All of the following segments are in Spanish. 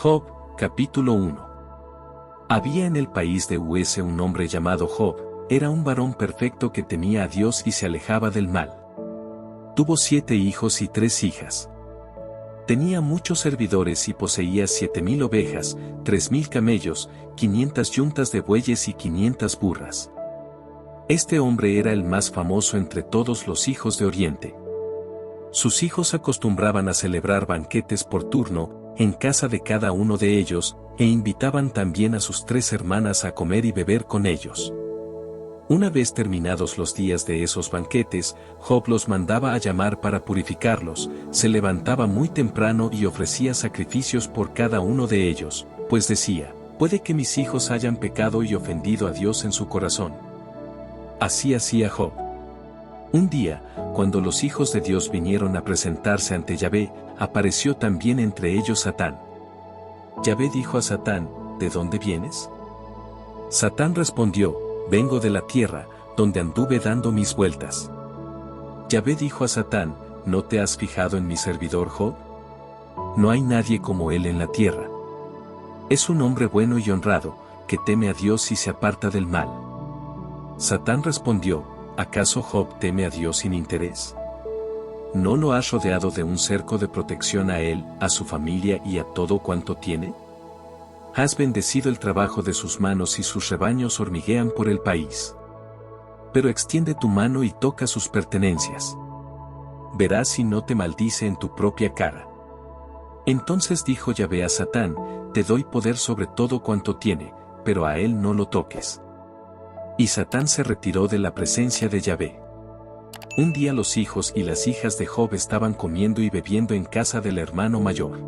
Job, capítulo 1. Había en el país de Uz un hombre llamado Job, era un varón perfecto que temía a Dios y se alejaba del mal. Tuvo 7 hijos y 3 hijas. Tenía muchos servidores y poseía 7,000 ovejas, 3,000 camellos, 500 yuntas de bueyes y 500 burras. Este hombre era el más famoso entre todos los hijos de Oriente. Sus hijos acostumbraban a celebrar banquetes por turno, en casa de cada uno de ellos, e invitaban también a sus 3 hermanas a comer y beber con ellos. Una vez terminados los días de esos banquetes, Job los mandaba a llamar para purificarlos, se levantaba muy temprano y ofrecía sacrificios por cada uno de ellos, pues decía, puede que mis hijos hayan pecado y ofendido a Dios en su corazón. Así hacía Job. Un día, cuando los hijos de Dios vinieron a presentarse ante Yahvé, apareció también entre ellos Satán. Yahvé dijo a Satán, ¿de dónde vienes? Satán respondió, vengo de la tierra, donde anduve dando mis vueltas. Yahvé dijo a Satán, ¿no te has fijado en mi servidor Job? No hay nadie como él en la tierra. Es un hombre bueno y honrado, que teme a Dios y se aparta del mal. Satán respondió, ¿acaso Job teme a Dios sin interés? ¿No lo has rodeado de un cerco de protección a él, a su familia y a todo cuanto tiene? Has bendecido el trabajo de sus manos y sus rebaños hormiguean por el país. Pero extiende tu mano y toca sus pertenencias. Verás si no te maldice en tu propia cara. Entonces dijo Yahvé a Satán, te doy poder sobre todo cuanto tiene, pero a él no lo toques. Y Satán se retiró de la presencia de Yahvé. Un día los hijos y las hijas de Job estaban comiendo y bebiendo en casa del hermano mayor.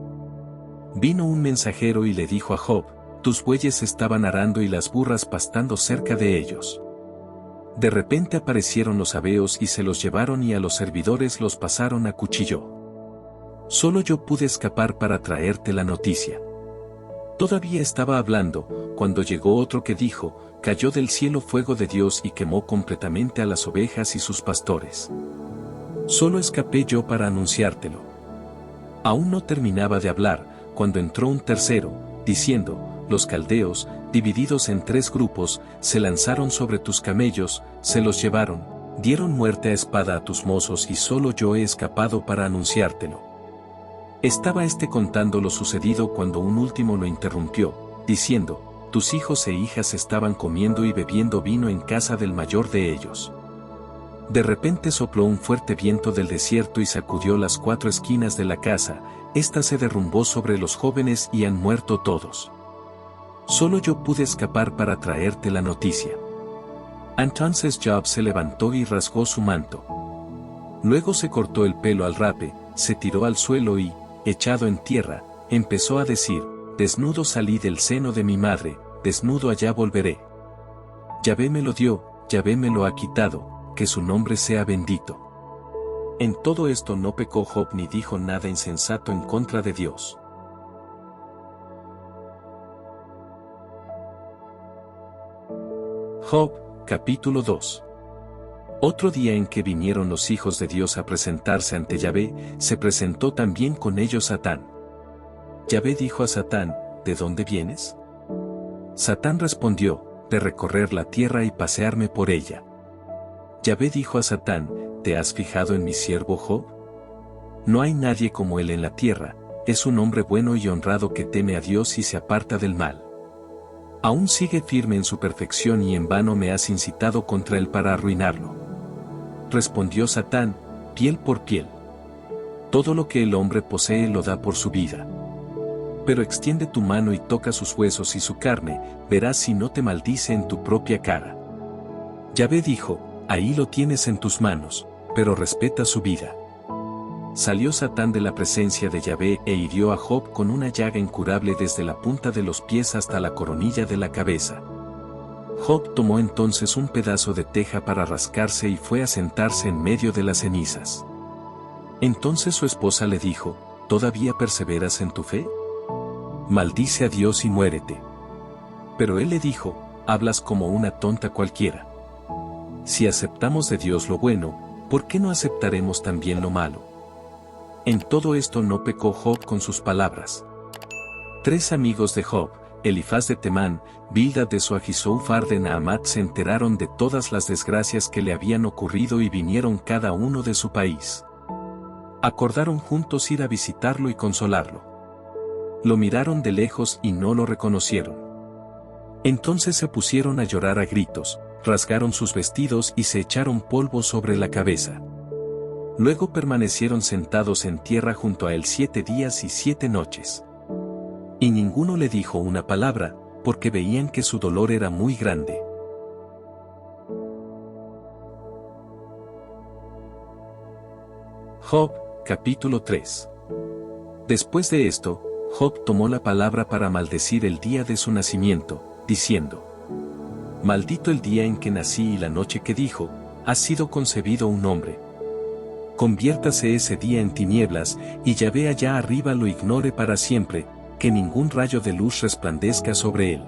Vino un mensajero y le dijo a Job, tus bueyes estaban arando y las burras pastando cerca de ellos. De repente aparecieron los sabeos y se los llevaron y a los servidores los pasaron a cuchillo. Solo yo pude escapar para traerte la noticia. Todavía estaba hablando, cuando llegó otro que dijo, cayó del cielo fuego de Dios y quemó completamente a las ovejas y sus pastores. Solo escapé yo para anunciártelo. Aún no terminaba de hablar, cuando entró un tercero, diciendo, los caldeos, divididos en 3 grupos, se lanzaron sobre tus camellos, se los llevaron, dieron muerte a espada a tus mozos y solo yo he escapado para anunciártelo. Estaba contando lo sucedido cuando un último lo interrumpió, diciendo, tus hijos e hijas estaban comiendo y bebiendo vino en casa del mayor de ellos. De repente sopló un fuerte viento del desierto y sacudió las 4 esquinas de la casa, ésta se derrumbó sobre los jóvenes y han muerto todos. Solo yo pude escapar para traerte la noticia. Entonces Job se levantó y rasgó su manto. Luego se cortó el pelo al rape, se tiró al suelo y, echado en tierra, empezó a decir, desnudo salí del seno de mi madre, desnudo allá volveré. Yahvé me lo dio, Yahvé me lo ha quitado, que su nombre sea bendito. En todo esto no pecó Job ni dijo nada insensato en contra de Dios. Job, capítulo 2. Otro día en que vinieron los hijos de Dios a presentarse ante Yahvé, se presentó también con ellos Satán. Yahvé dijo a Satán, ¿de dónde vienes? Satán respondió, de recorrer la tierra y pasearme por ella. Yahvé dijo a Satán, ¿te has fijado en mi siervo Job? No hay nadie como él en la tierra, es un hombre bueno y honrado que teme a Dios y se aparta del mal. Aún sigue firme en su perfección y en vano me has incitado contra él para arruinarlo. Respondió Satán, piel por piel. Todo lo que el hombre posee lo da por su vida. Pero extiende tu mano y toca sus huesos y su carne, verás si no te maldice en tu propia cara. Yahvé dijo, ahí lo tienes en tus manos, pero respeta su vida. Salió Satán de la presencia de Yahvé e hirió a Job con una llaga incurable desde la punta de los pies hasta la coronilla de la cabeza. Job tomó entonces un pedazo de teja para rascarse y fue a sentarse en medio de las cenizas. Entonces su esposa le dijo, ¿todavía perseveras en tu fe? Maldice a Dios y muérete. Pero él le dijo, hablas como una tonta cualquiera. Si aceptamos de Dios lo bueno, ¿por qué no aceptaremos también lo malo? En todo esto no pecó Job con sus palabras. Tres amigos de Job, Elifaz de Temán, Bildad de Suaj y Zophar de Naamat se enteraron de todas las desgracias que le habían ocurrido y vinieron cada uno de su país. Acordaron juntos ir a visitarlo y consolarlo. Lo miraron de lejos y no lo reconocieron. Entonces se pusieron a llorar a gritos, rasgaron sus vestidos y se echaron polvo sobre la cabeza. Luego permanecieron sentados en tierra junto a él 7 días y 7 noches. Y ninguno le dijo una palabra, porque veían que su dolor era muy grande. Job, capítulo 3. Después de esto, Job tomó la palabra para maldecir el día de su nacimiento, diciendo: Maldito el día en que nací y la noche que dijo, ha sido concebido un hombre. Conviértase ese día en tinieblas, y Yahvé allá arriba lo ignore para siempre, que ningún rayo de luz resplandezca sobre él.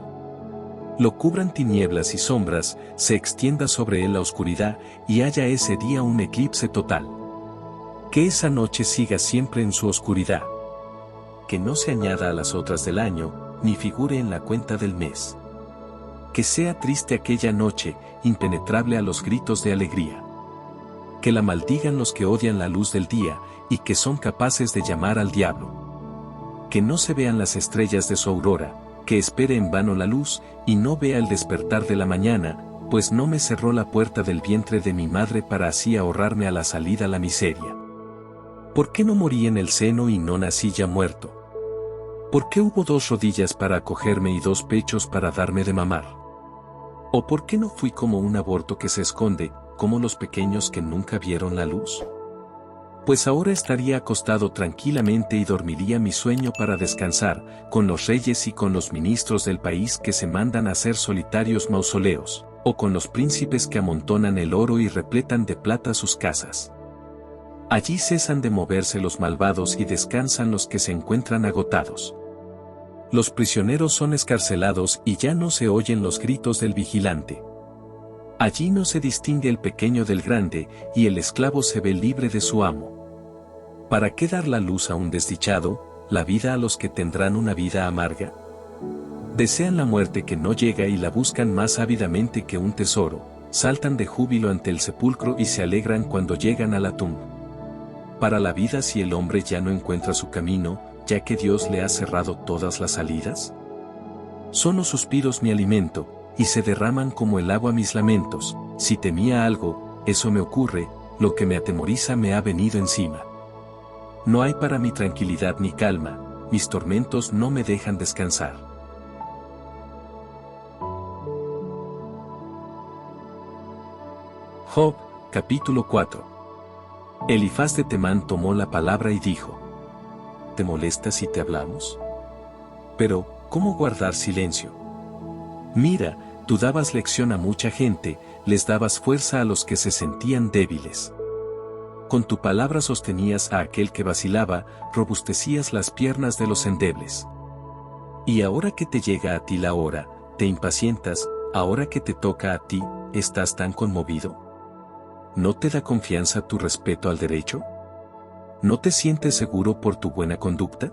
Lo cubran tinieblas y sombras, se extienda sobre él la oscuridad, y haya ese día un eclipse total. Que esa noche siga siempre en su oscuridad. Que no se añada a las otras del año, ni figure en la cuenta del mes. Que sea triste aquella noche, impenetrable a los gritos de alegría. Que la maldigan los que odian la luz del día, y que son capaces de llamar al diablo. Que no se vean las estrellas de su aurora, que espere en vano la luz, y no vea el despertar de la mañana, pues no me cerró la puerta del vientre de mi madre para así ahorrarme a la salida la miseria. ¿Por qué no morí en el seno y no nací ya muerto? ¿Por qué hubo 2 rodillas para acogerme y 2 pechos para darme de mamar? ¿O por qué no fui como un aborto que se esconde, como los pequeños que nunca vieron la luz? Pues ahora estaría acostado tranquilamente y dormiría mi sueño para descansar, con los reyes y con los ministros del país que se mandan a hacer solitarios mausoleos, o con los príncipes que amontonan el oro y repletan de plata sus casas. Allí cesan de moverse los malvados y descansan los que se encuentran agotados. Los prisioneros son escarcelados y ya no se oyen los gritos del vigilante. Allí no se distingue el pequeño del grande, y el esclavo se ve libre de su amo. ¿Para qué dar la luz a un desdichado, la vida a los que tendrán una vida amarga? Desean la muerte que no llega y la buscan más ávidamente que un tesoro, saltan de júbilo ante el sepulcro y se alegran cuando llegan a la tumba. Para la vida si el hombre ya no encuentra su camino, ya que Dios le ha cerrado todas las salidas. Son los suspiros mi alimento, y se derraman como el agua mis lamentos. Si temía algo, eso me ocurre, lo que me atemoriza me ha venido encima. No hay para mi tranquilidad ni calma, mis tormentos no me dejan descansar. Job, capítulo 4. Elifaz de Temán tomó la palabra y dijo: ¿Te molesta si te hablamos? Pero, ¿cómo guardar silencio? Mira, tú dabas lección a mucha gente, les dabas fuerza a los que se sentían débiles. Con tu palabra sostenías a aquel que vacilaba, robustecías las piernas de los endebles. Y ahora que te llega a ti la hora, te impacientas, ahora que te toca a ti, ¿estás tan conmovido? ¿No te da confianza tu respeto al derecho? ¿No te sientes seguro por tu buena conducta?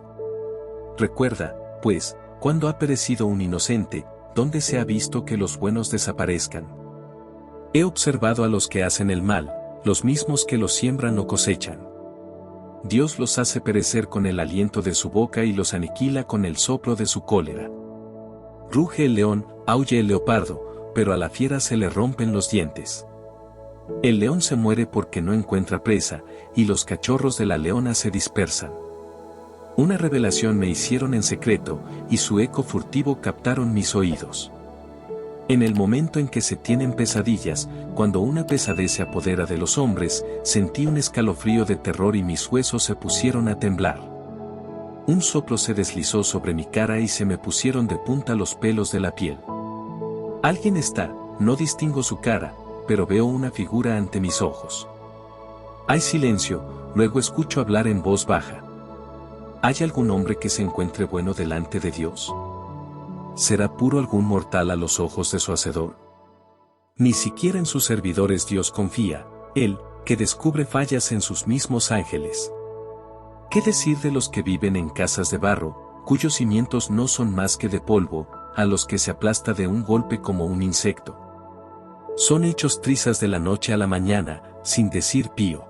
Recuerda, pues, cuando ha perecido un inocente, ¿dónde se ha visto que los buenos desaparezcan? He observado a los que hacen el mal, los mismos que los siembran o cosechan. Dios los hace perecer con el aliento de su boca y los aniquila con el soplo de su cólera. Ruge el león, aulle el leopardo, pero a la fiera se le rompen los dientes. El león se muere porque no encuentra presa, y los cachorros de la leona se dispersan. Una revelación me hicieron en secreto, y su eco furtivo captaron mis oídos. En el momento en que se tienen pesadillas, cuando una pesadez se apodera de los hombres, sentí un escalofrío de terror y mis huesos se pusieron a temblar. Un soplo se deslizó sobre mi cara y se me pusieron de punta los pelos de la piel. Alguien está, no distingo su cara, pero veo una figura ante mis ojos. Hay silencio, luego escucho hablar en voz baja. ¿Hay algún hombre que se encuentre bueno delante de Dios? ¿Será puro algún mortal a los ojos de su Hacedor? Ni siquiera en sus servidores Dios confía, Él, que descubre fallas en sus mismos ángeles. ¿Qué decir de los que viven en casas de barro, cuyos cimientos no son más que de polvo, a los que se aplasta de un golpe como un insecto. Son hechos trizas de la noche a la mañana, sin decir pío.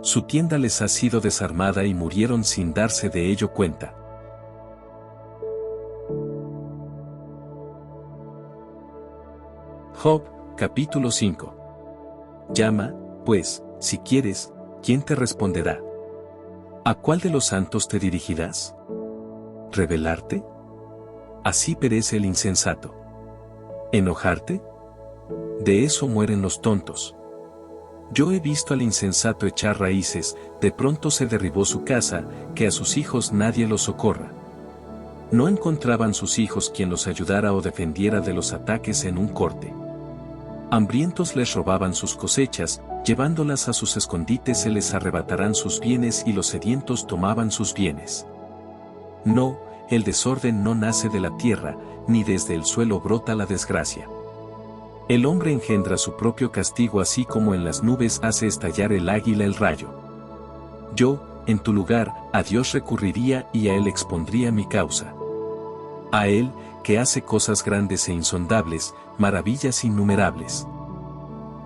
Su tienda les ha sido desarmada y murieron sin darse de ello cuenta. Job, capítulo 5. Llama, pues, si quieres, ¿quién te responderá? ¿A cuál de los santos te dirigirás? ¿Rebelarte? Así perece el insensato. ¿Enojarte? De eso mueren los tontos. Yo he visto al insensato echar raíces, de pronto se derribó su casa, que a sus hijos nadie los socorra. No encontraban sus hijos quien los ayudara o defendiera de los ataques en un corte. Hambrientos les robaban sus cosechas, llevándolas a sus escondites se les arrebatarán sus bienes y los sedientos tomaban sus bienes. No, el desorden no nace de la tierra, ni desde el suelo brota la desgracia. El hombre engendra su propio castigo así como en las nubes hace estallar el águila el rayo. Yo, en tu lugar, a Dios recurriría y a Él expondría mi causa. A Él, que hace cosas grandes e insondables, maravillas innumerables.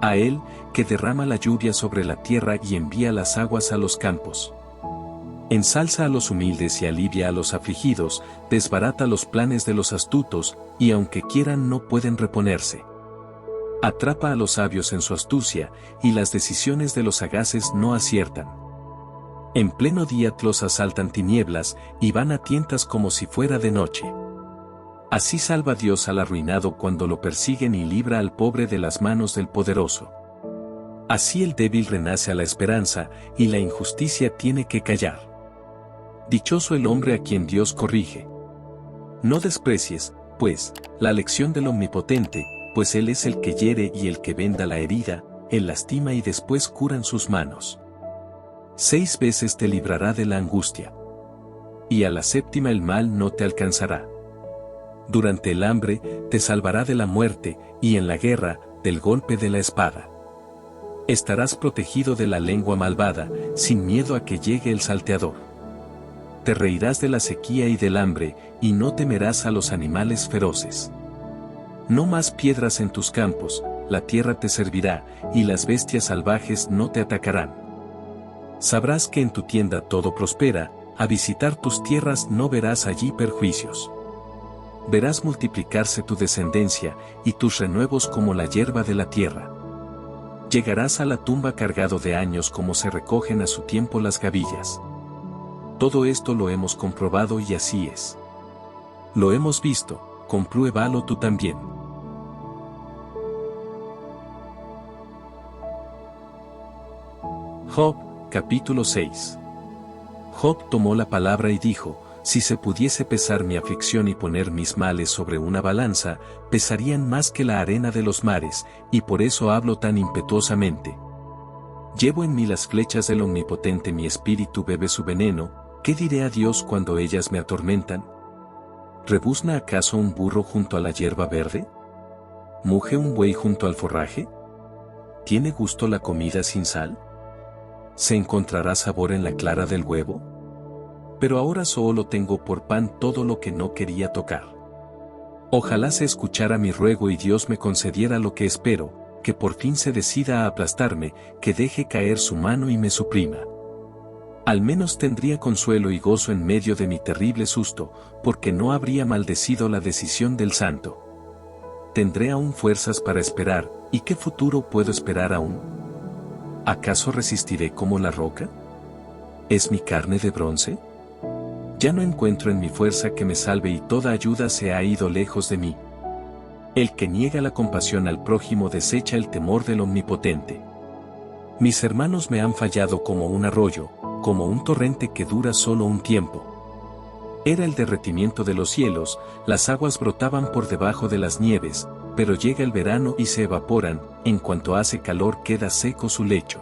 A Él, que derrama la lluvia sobre la tierra y envía las aguas a los campos. Ensalza a los humildes y alivia a los afligidos, desbarata los planes de los astutos, y aunque quieran no pueden reponerse. Atrapa a los sabios en su astucia, y las decisiones de los sagaces no aciertan. En pleno día los asaltan tinieblas, y van a tientas como si fuera de noche. Así salva Dios al arruinado cuando lo persiguen y libra al pobre de las manos del poderoso. Así el débil renace a la esperanza, y la injusticia tiene que callar. Dichoso el hombre a quien Dios corrige. No desprecies, pues, la lección del Omnipotente, pues Él es el que hiere y el que venda la herida, Él lastima y después curan sus manos. 6 veces te librará de la angustia. Y a la séptima el mal no te alcanzará. Durante el hambre, te salvará de la muerte, y en la guerra, del golpe de la espada. Estarás protegido de la lengua malvada, sin miedo a que llegue el salteador. Te reirás de la sequía y del hambre, y no temerás a los animales feroces. No más piedras en tus campos, la tierra te servirá, y las bestias salvajes no te atacarán. Sabrás que en tu tienda todo prospera, a visitar tus tierras no verás allí perjuicios. Verás multiplicarse tu descendencia, y tus renuevos como la hierba de la tierra. Llegarás a la tumba cargado de años como se recogen a su tiempo las gavillas. Todo esto lo hemos comprobado y así es. Lo hemos visto, compruébalo tú también. Job, capítulo 6. Job tomó la palabra y dijo, si se pudiese pesar mi aflicción y poner mis males sobre una balanza, pesarían más que la arena de los mares, y por eso hablo tan impetuosamente. Llevo en mí las flechas del Omnipotente, mi espíritu bebe su veneno, ¿qué diré a Dios cuando ellas me atormentan? ¿Rebuzna acaso un burro junto a la hierba verde? ¿Muge un buey junto al forraje? ¿Tiene gusto la comida sin sal? ¿Se encontrará sabor en la clara del huevo? Pero ahora solo tengo por pan todo lo que no quería tocar. Ojalá se escuchara mi ruego y Dios me concediera lo que espero, que por fin se decida a aplastarme, que deje caer su mano y me suprima. Al menos tendría consuelo y gozo en medio de mi terrible susto, porque no habría maldecido la decisión del santo. Tendré aún fuerzas para esperar, ¿y qué futuro puedo esperar aún? ¿Acaso resistiré como la roca? ¿Es mi carne de bronce? Ya no encuentro en mi fuerza que me salve y toda ayuda se ha ido lejos de mí. El que niega la compasión al prójimo desecha el temor del Omnipotente. Mis hermanos me han fallado como un arroyo, como un torrente que dura solo un tiempo. Era el derretimiento de los cielos, las aguas brotaban por debajo de las nieves, pero llega el verano y se evaporan, en cuanto hace calor queda seco su lecho.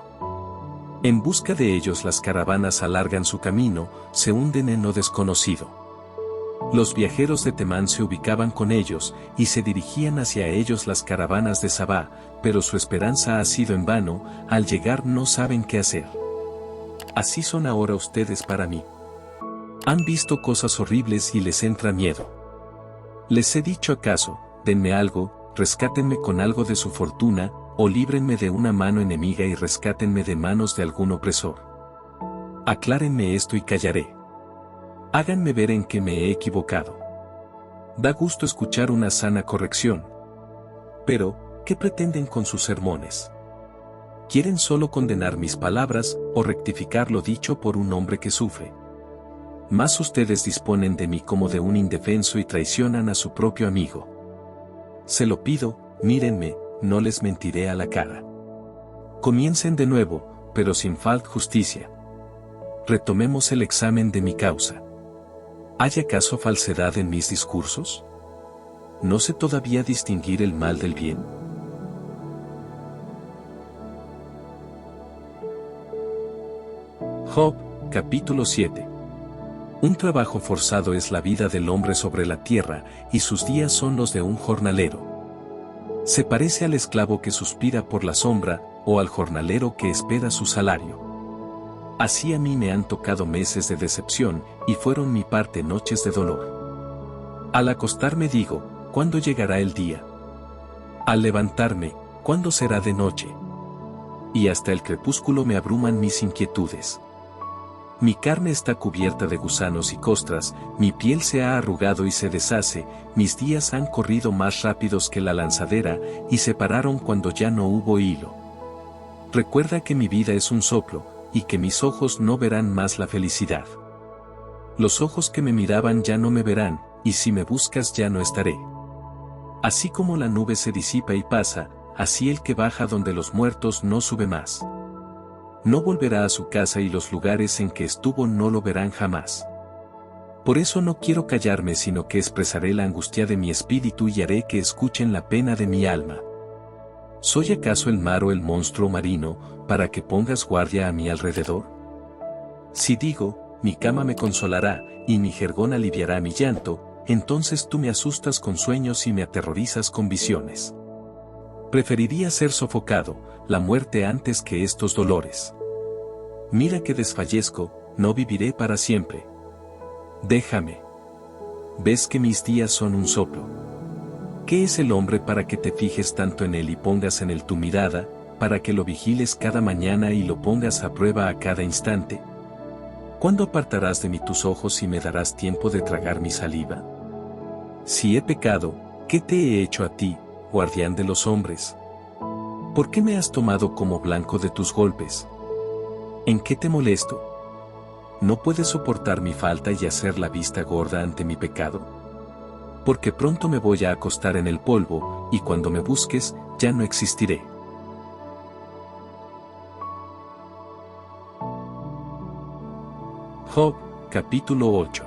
En busca de ellos las caravanas alargan su camino, se hunden en lo desconocido. Los viajeros de Temán se ubicaban con ellos, y se dirigían hacia ellos las caravanas de Sabá, pero su esperanza ha sido en vano, al llegar no saben qué hacer. Así son ahora ustedes para mí. Han visto cosas horribles y les entra miedo. Les he dicho acaso, denme algo, rescátenme con algo de su fortuna, o líbrenme de una mano enemiga y rescátenme de manos de algún opresor. Aclárenme esto y callaré. Háganme ver en qué me he equivocado. Da gusto escuchar una sana corrección. Pero, ¿qué pretenden con sus sermones? ¿Quieren solo condenar mis palabras o rectificar lo dicho por un hombre que sufre? Más ustedes disponen de mí como de un indefenso y traicionan a su propio amigo. Se lo pido, mírenme, no les mentiré a la cara. Comiencen de nuevo, pero sin falta justicia. Retomemos el examen de mi causa. ¿Hay acaso falsedad en mis discursos? ¿No sé todavía distinguir el mal del bien? Job, capítulo 7. Un trabajo forzado es la vida del hombre sobre la tierra, y sus días son los de un jornalero. Se parece al esclavo que suspira por la sombra, o al jornalero que espera su salario. Así a mí me han tocado meses de decepción, y fueron mi parte noches de dolor. Al acostarme digo, ¿cuándo llegará el día? Al levantarme, ¿cuándo será de noche? Y hasta el crepúsculo me abruman mis inquietudes. Mi carne está cubierta de gusanos y costras, mi piel se ha arrugado y se deshace, mis días han corrido más rápidos que la lanzadera, y se pararon cuando ya no hubo hilo. Recuerda que mi vida es un soplo, y que mis ojos no verán más la felicidad. Los ojos que me miraban ya no me verán, y si me buscas ya no estaré. Así como la nube se disipa y pasa, así el que baja donde los muertos no sube más. No volverá a su casa y los lugares en que estuvo no lo verán jamás. Por eso no quiero callarme, sino que expresaré la angustia de mi espíritu y haré que escuchen la pena de mi alma. ¿Soy acaso el mar o el monstruo marino, para que pongas guardia a mi alrededor? Si digo, mi cama me consolará, y mi jergón aliviará mi llanto, entonces tú me asustas con sueños y me aterrorizas con visiones. Preferiría ser sofocado, la muerte antes que estos dolores. Mira que desfallezco, no viviré para siempre. Déjame. ¿Ves que mis días son un soplo? ¿Qué es el hombre para que te fijes tanto en él y pongas en él tu mirada, para que lo vigiles cada mañana y lo pongas a prueba a cada instante? ¿Cuándo apartarás de mí tus ojos y me darás tiempo de tragar mi saliva? Si he pecado, ¿qué te he hecho a ti, guardián de los hombres? ¿Por qué me has tomado como blanco de tus golpes? ¿En qué te molesto? ¿No puedes soportar mi falta y hacer la vista gorda ante mi pecado? Porque pronto me voy a acostar en el polvo, y cuando me busques, ya no existiré. Job, capítulo 8.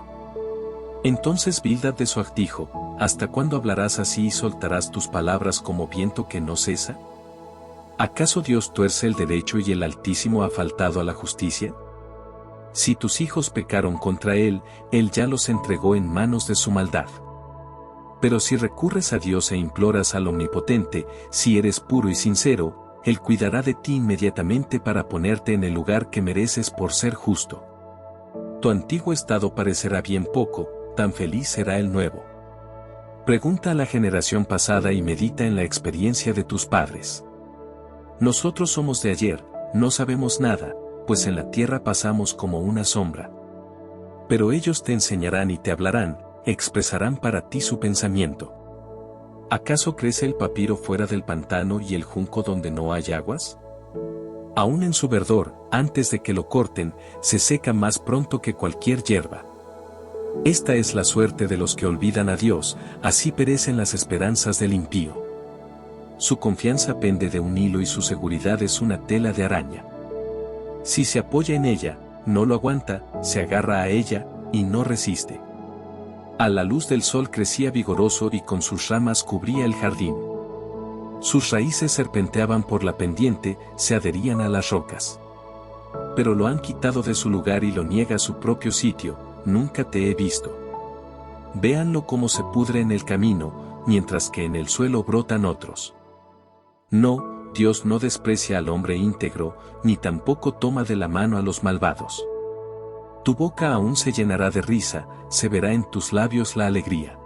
Entonces Bildad de Suag dijo, ¿hasta cuándo hablarás así y soltarás tus palabras como viento que no cesa? ¿Acaso Dios tuerce el derecho y el Altísimo ha faltado a la justicia? Si tus hijos pecaron contra Él, Él ya los entregó en manos de su maldad. Pero si recurres a Dios e imploras al Omnipotente, si eres puro y sincero, Él cuidará de ti inmediatamente para ponerte en el lugar que mereces por ser justo. Tu antiguo estado parecerá bien poco, tan feliz será el nuevo. Pregunta a la generación pasada y medita en la experiencia de tus padres. Nosotros somos de ayer, no sabemos nada, pues en la tierra pasamos como una sombra. Pero ellos te enseñarán y te hablarán, expresarán para ti su pensamiento. ¿Acaso crece el papiro fuera del pantano y el junco donde no hay aguas? Aún en su verdor, antes de que lo corten, se seca más pronto que cualquier hierba. Esta es la suerte de los que olvidan a Dios, así perecen las esperanzas del impío. Su confianza pende de un hilo y su seguridad es una tela de araña. Si se apoya en ella, no lo aguanta, se agarra a ella, y no resiste. A la luz del sol crecía vigoroso y con sus ramas cubría el jardín. Sus raíces serpenteaban por la pendiente, se adherían a las rocas. Pero lo han quitado de su lugar y lo niega a su propio sitio, nunca te he visto. Véanlo cómo se pudre en el camino, mientras que en el suelo brotan otros. No, Dios no desprecia al hombre íntegro, ni tampoco toma de la mano a los malvados. Tu boca aún se llenará de risa, se verá en tus labios la alegría.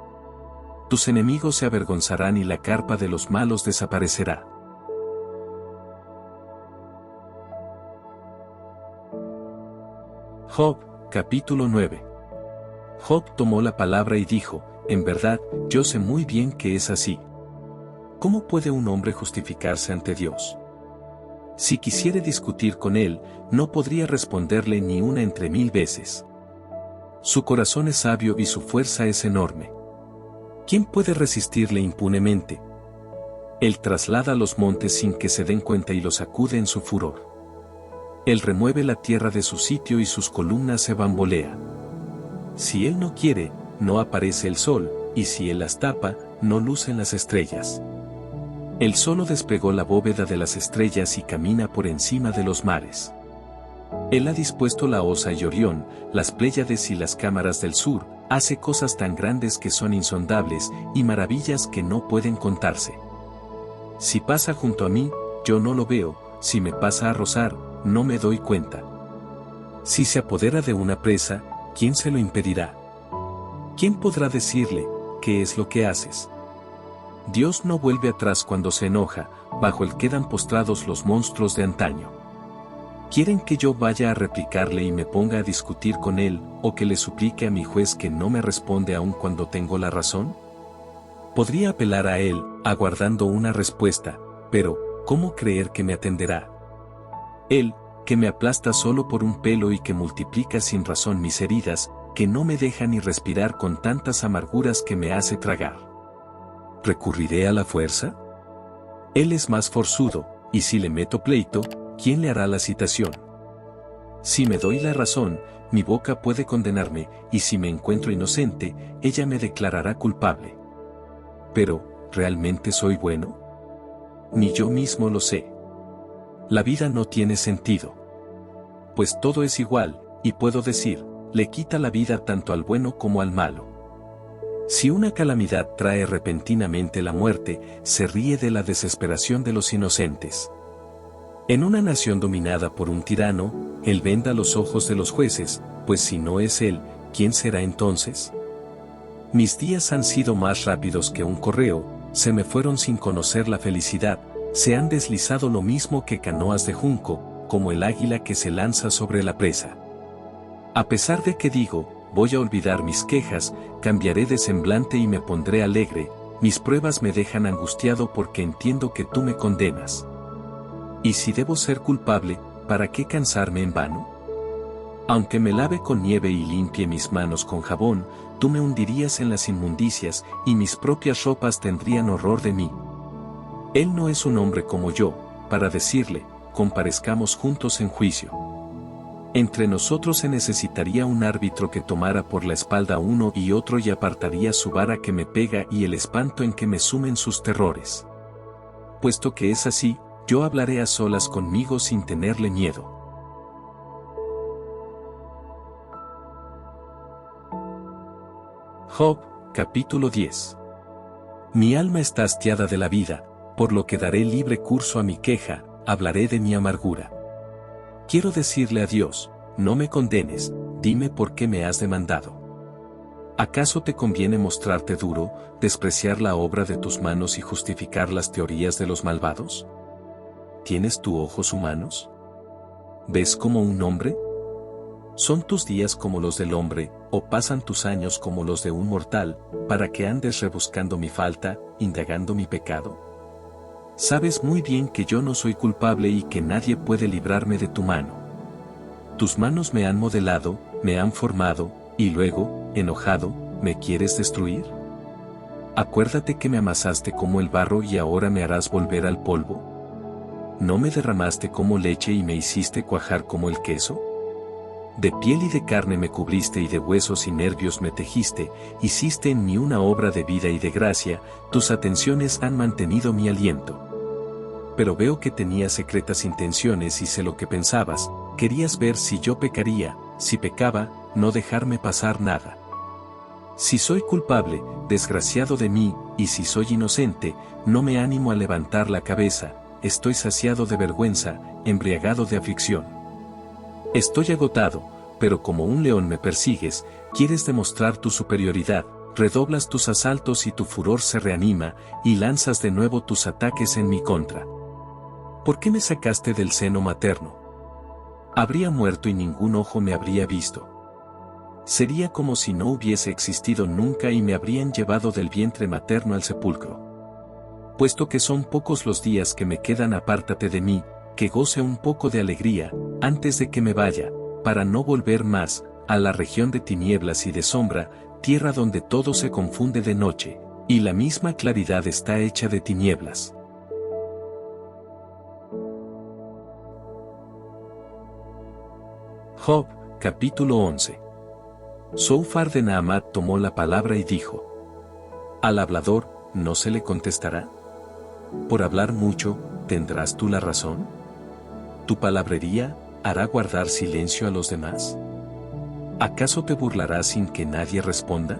Tus enemigos se avergonzarán y la carpa de los malos desaparecerá. Job, capítulo 9. Job tomó la palabra y dijo, en verdad, yo sé muy bien que es así. ¿Cómo puede un hombre justificarse ante Dios? Si quisiere discutir con él, no podría responderle ni una entre 1000 veces. Su corazón es sabio y su fuerza es enorme. ¿Quién puede resistirle impunemente? Él traslada los montes sin que se den cuenta y los sacude en su furor. Él remueve la tierra de su sitio y sus columnas se bambolean. Si él no quiere, no aparece el sol, y si él las tapa, no lucen las estrellas. Él solo desplegó la bóveda de las estrellas y camina por encima de los mares. Él ha dispuesto la Osa y Orión, las Pléyades y las cámaras del sur, hace cosas tan grandes que son insondables y maravillas que no pueden contarse. Si pasa junto a mí, yo no lo veo, si me pasa a rozar, no me doy cuenta. Si se apodera de una presa, ¿quién se lo impedirá? ¿Quién podrá decirle, qué es lo que haces? Dios no vuelve atrás cuando se enoja, bajo él quedan postrados los monstruos de antaño. ¿Quieren que yo vaya a replicarle y me ponga a discutir con él, o que le suplique a mi juez que no me responde aun cuando tengo la razón? Podría apelar a él, aguardando una respuesta, pero, ¿cómo creer que me atenderá? Él, que me aplasta solo por un pelo y que multiplica sin razón mis heridas, que no me deja ni respirar con tantas amarguras que me hace tragar. ¿Recurriré a la fuerza? Él es más forzudo, y si le meto pleito, ¿quién le hará la citación? Si me doy la razón, mi boca puede condenarme, y si me encuentro inocente, ella me declarará culpable. Pero, ¿realmente soy bueno? Ni yo mismo lo sé. La vida no tiene sentido. Pues todo es igual, y puedo decir, le quita la vida tanto al bueno como al malo. Si una calamidad trae repentinamente la muerte, se ríe de la desesperación de los inocentes. En una nación dominada por un tirano, él venda los ojos de los jueces, pues si no es él, ¿quién será entonces? Mis días han sido más rápidos que un correo, se me fueron sin conocer la felicidad, se han deslizado lo mismo que canoas de junco, como el águila que se lanza sobre la presa. A pesar de que digo, voy a olvidar mis quejas, cambiaré de semblante y me pondré alegre, mis pruebas me dejan angustiado porque entiendo que tú me condenas. Y si debo ser culpable, ¿para qué cansarme en vano? Aunque me lave con nieve y limpie mis manos con jabón, tú me hundirías en las inmundicias, y mis propias ropas tendrían horror de mí. Él no es un hombre como yo, para decirle, comparezcamos juntos en juicio. Entre nosotros se necesitaría un árbitro que tomara por la espalda uno y otro y apartaría su vara que me pega y el espanto en que me sumen sus terrores. Puesto que es así, yo hablaré a solas conmigo sin tenerle miedo. Job, capítulo 10. Mi alma está hastiada de la vida, por lo que daré libre curso a mi queja, hablaré de mi amargura. Quiero decirle a Dios, no me condenes, dime por qué me has demandado. ¿Acaso te conviene mostrarte duro, despreciar la obra de tus manos y justificar las teorías de los malvados? ¿Tienes tú ojos humanos? ¿Ves como un hombre? ¿Son tus días como los del hombre, o pasan tus años como los de un mortal, para que andes rebuscando mi falta, indagando mi pecado? Sabes muy bien que yo no soy culpable y que nadie puede librarme de tu mano. Tus manos me han modelado, me han formado, y luego, enojado, ¿me quieres destruir? Acuérdate que me amasaste como el barro y ahora me harás volver al polvo. ¿No me derramaste como leche y me hiciste cuajar como el queso? De piel y de carne me cubriste y de huesos y nervios me tejiste, hiciste en mí una obra de vida y de gracia, tus atenciones han mantenido mi aliento. Pero veo que tenías secretas intenciones y sé lo que pensabas, querías ver si yo pecaría, si pecaba, no dejarme pasar nada. Si soy culpable, desgraciado de mí, y si soy inocente, no me animo a levantar la cabeza, estoy saciado de vergüenza, embriagado de aflicción. Estoy agotado, pero como un león me persigues, quieres demostrar tu superioridad, redoblas tus asaltos y tu furor se reanima, y lanzas de nuevo tus ataques en mi contra. ¿Por qué me sacaste del seno materno? Habría muerto y ningún ojo me habría visto. Sería como si no hubiese existido nunca y me habrían llevado del vientre materno al sepulcro. Puesto que son pocos los días que me quedan, apártate de mí, que goce un poco de alegría, antes de que me vaya, para no volver más, a la región de tinieblas y de sombra, tierra donde todo se confunde de noche, y la misma claridad está hecha de tinieblas. Job, capítulo 11. Zophar de Naamat tomó la palabra y dijo: ¿Al hablador no se le contestará? ¿Por hablar mucho, tendrás tú la razón? ¿Tu palabrería hará guardar silencio a los demás? ¿Acaso te burlarás sin que nadie responda?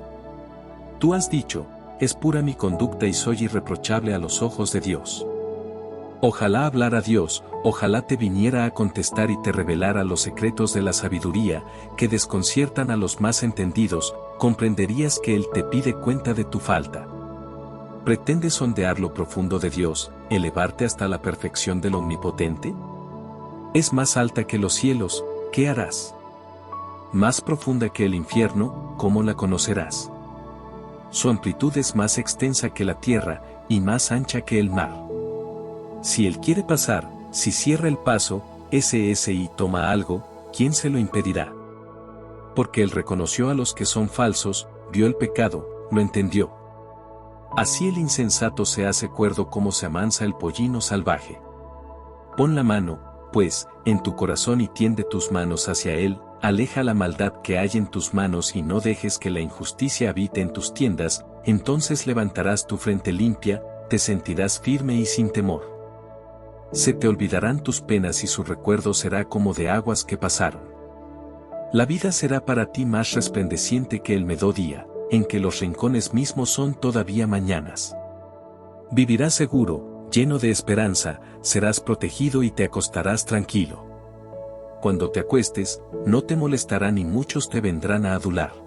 Tú has dicho: es pura mi conducta y soy irreprochable a los ojos de Dios. Ojalá hablara Dios, ojalá te viniera a contestar y te revelara los secretos de la sabiduría, que desconciertan a los más entendidos, comprenderías que Él te pide cuenta de tu falta. ¿Pretendes sondear lo profundo de Dios, elevarte hasta la perfección del Omnipotente? Es más alta que los cielos, ¿qué harás? Más profunda que el infierno, ¿cómo la conocerás? Su amplitud es más extensa que la tierra, y más ancha que el mar. Si Él quiere pasar, si cierra el paso, y toma algo, ¿quién se lo impedirá? Porque Él reconoció a los que son falsos, vio el pecado, lo entendió. Así el insensato se hace cuerdo como se amansa el pollino salvaje. Pon la mano, pues, en tu corazón y tiende tus manos hacia Él, aleja la maldad que hay en tus manos y no dejes que la injusticia habite en tus tiendas, entonces levantarás tu frente limpia, te sentirás firme y sin temor. Se te olvidarán tus penas y su recuerdo será como de aguas que pasaron. La vida será para ti más resplandeciente que el mediodía, en que los rincones mismos son todavía mañanas. Vivirás seguro, lleno de esperanza, serás protegido y te acostarás tranquilo. Cuando te acuestes, no te molestará ni muchos te vendrán a adular.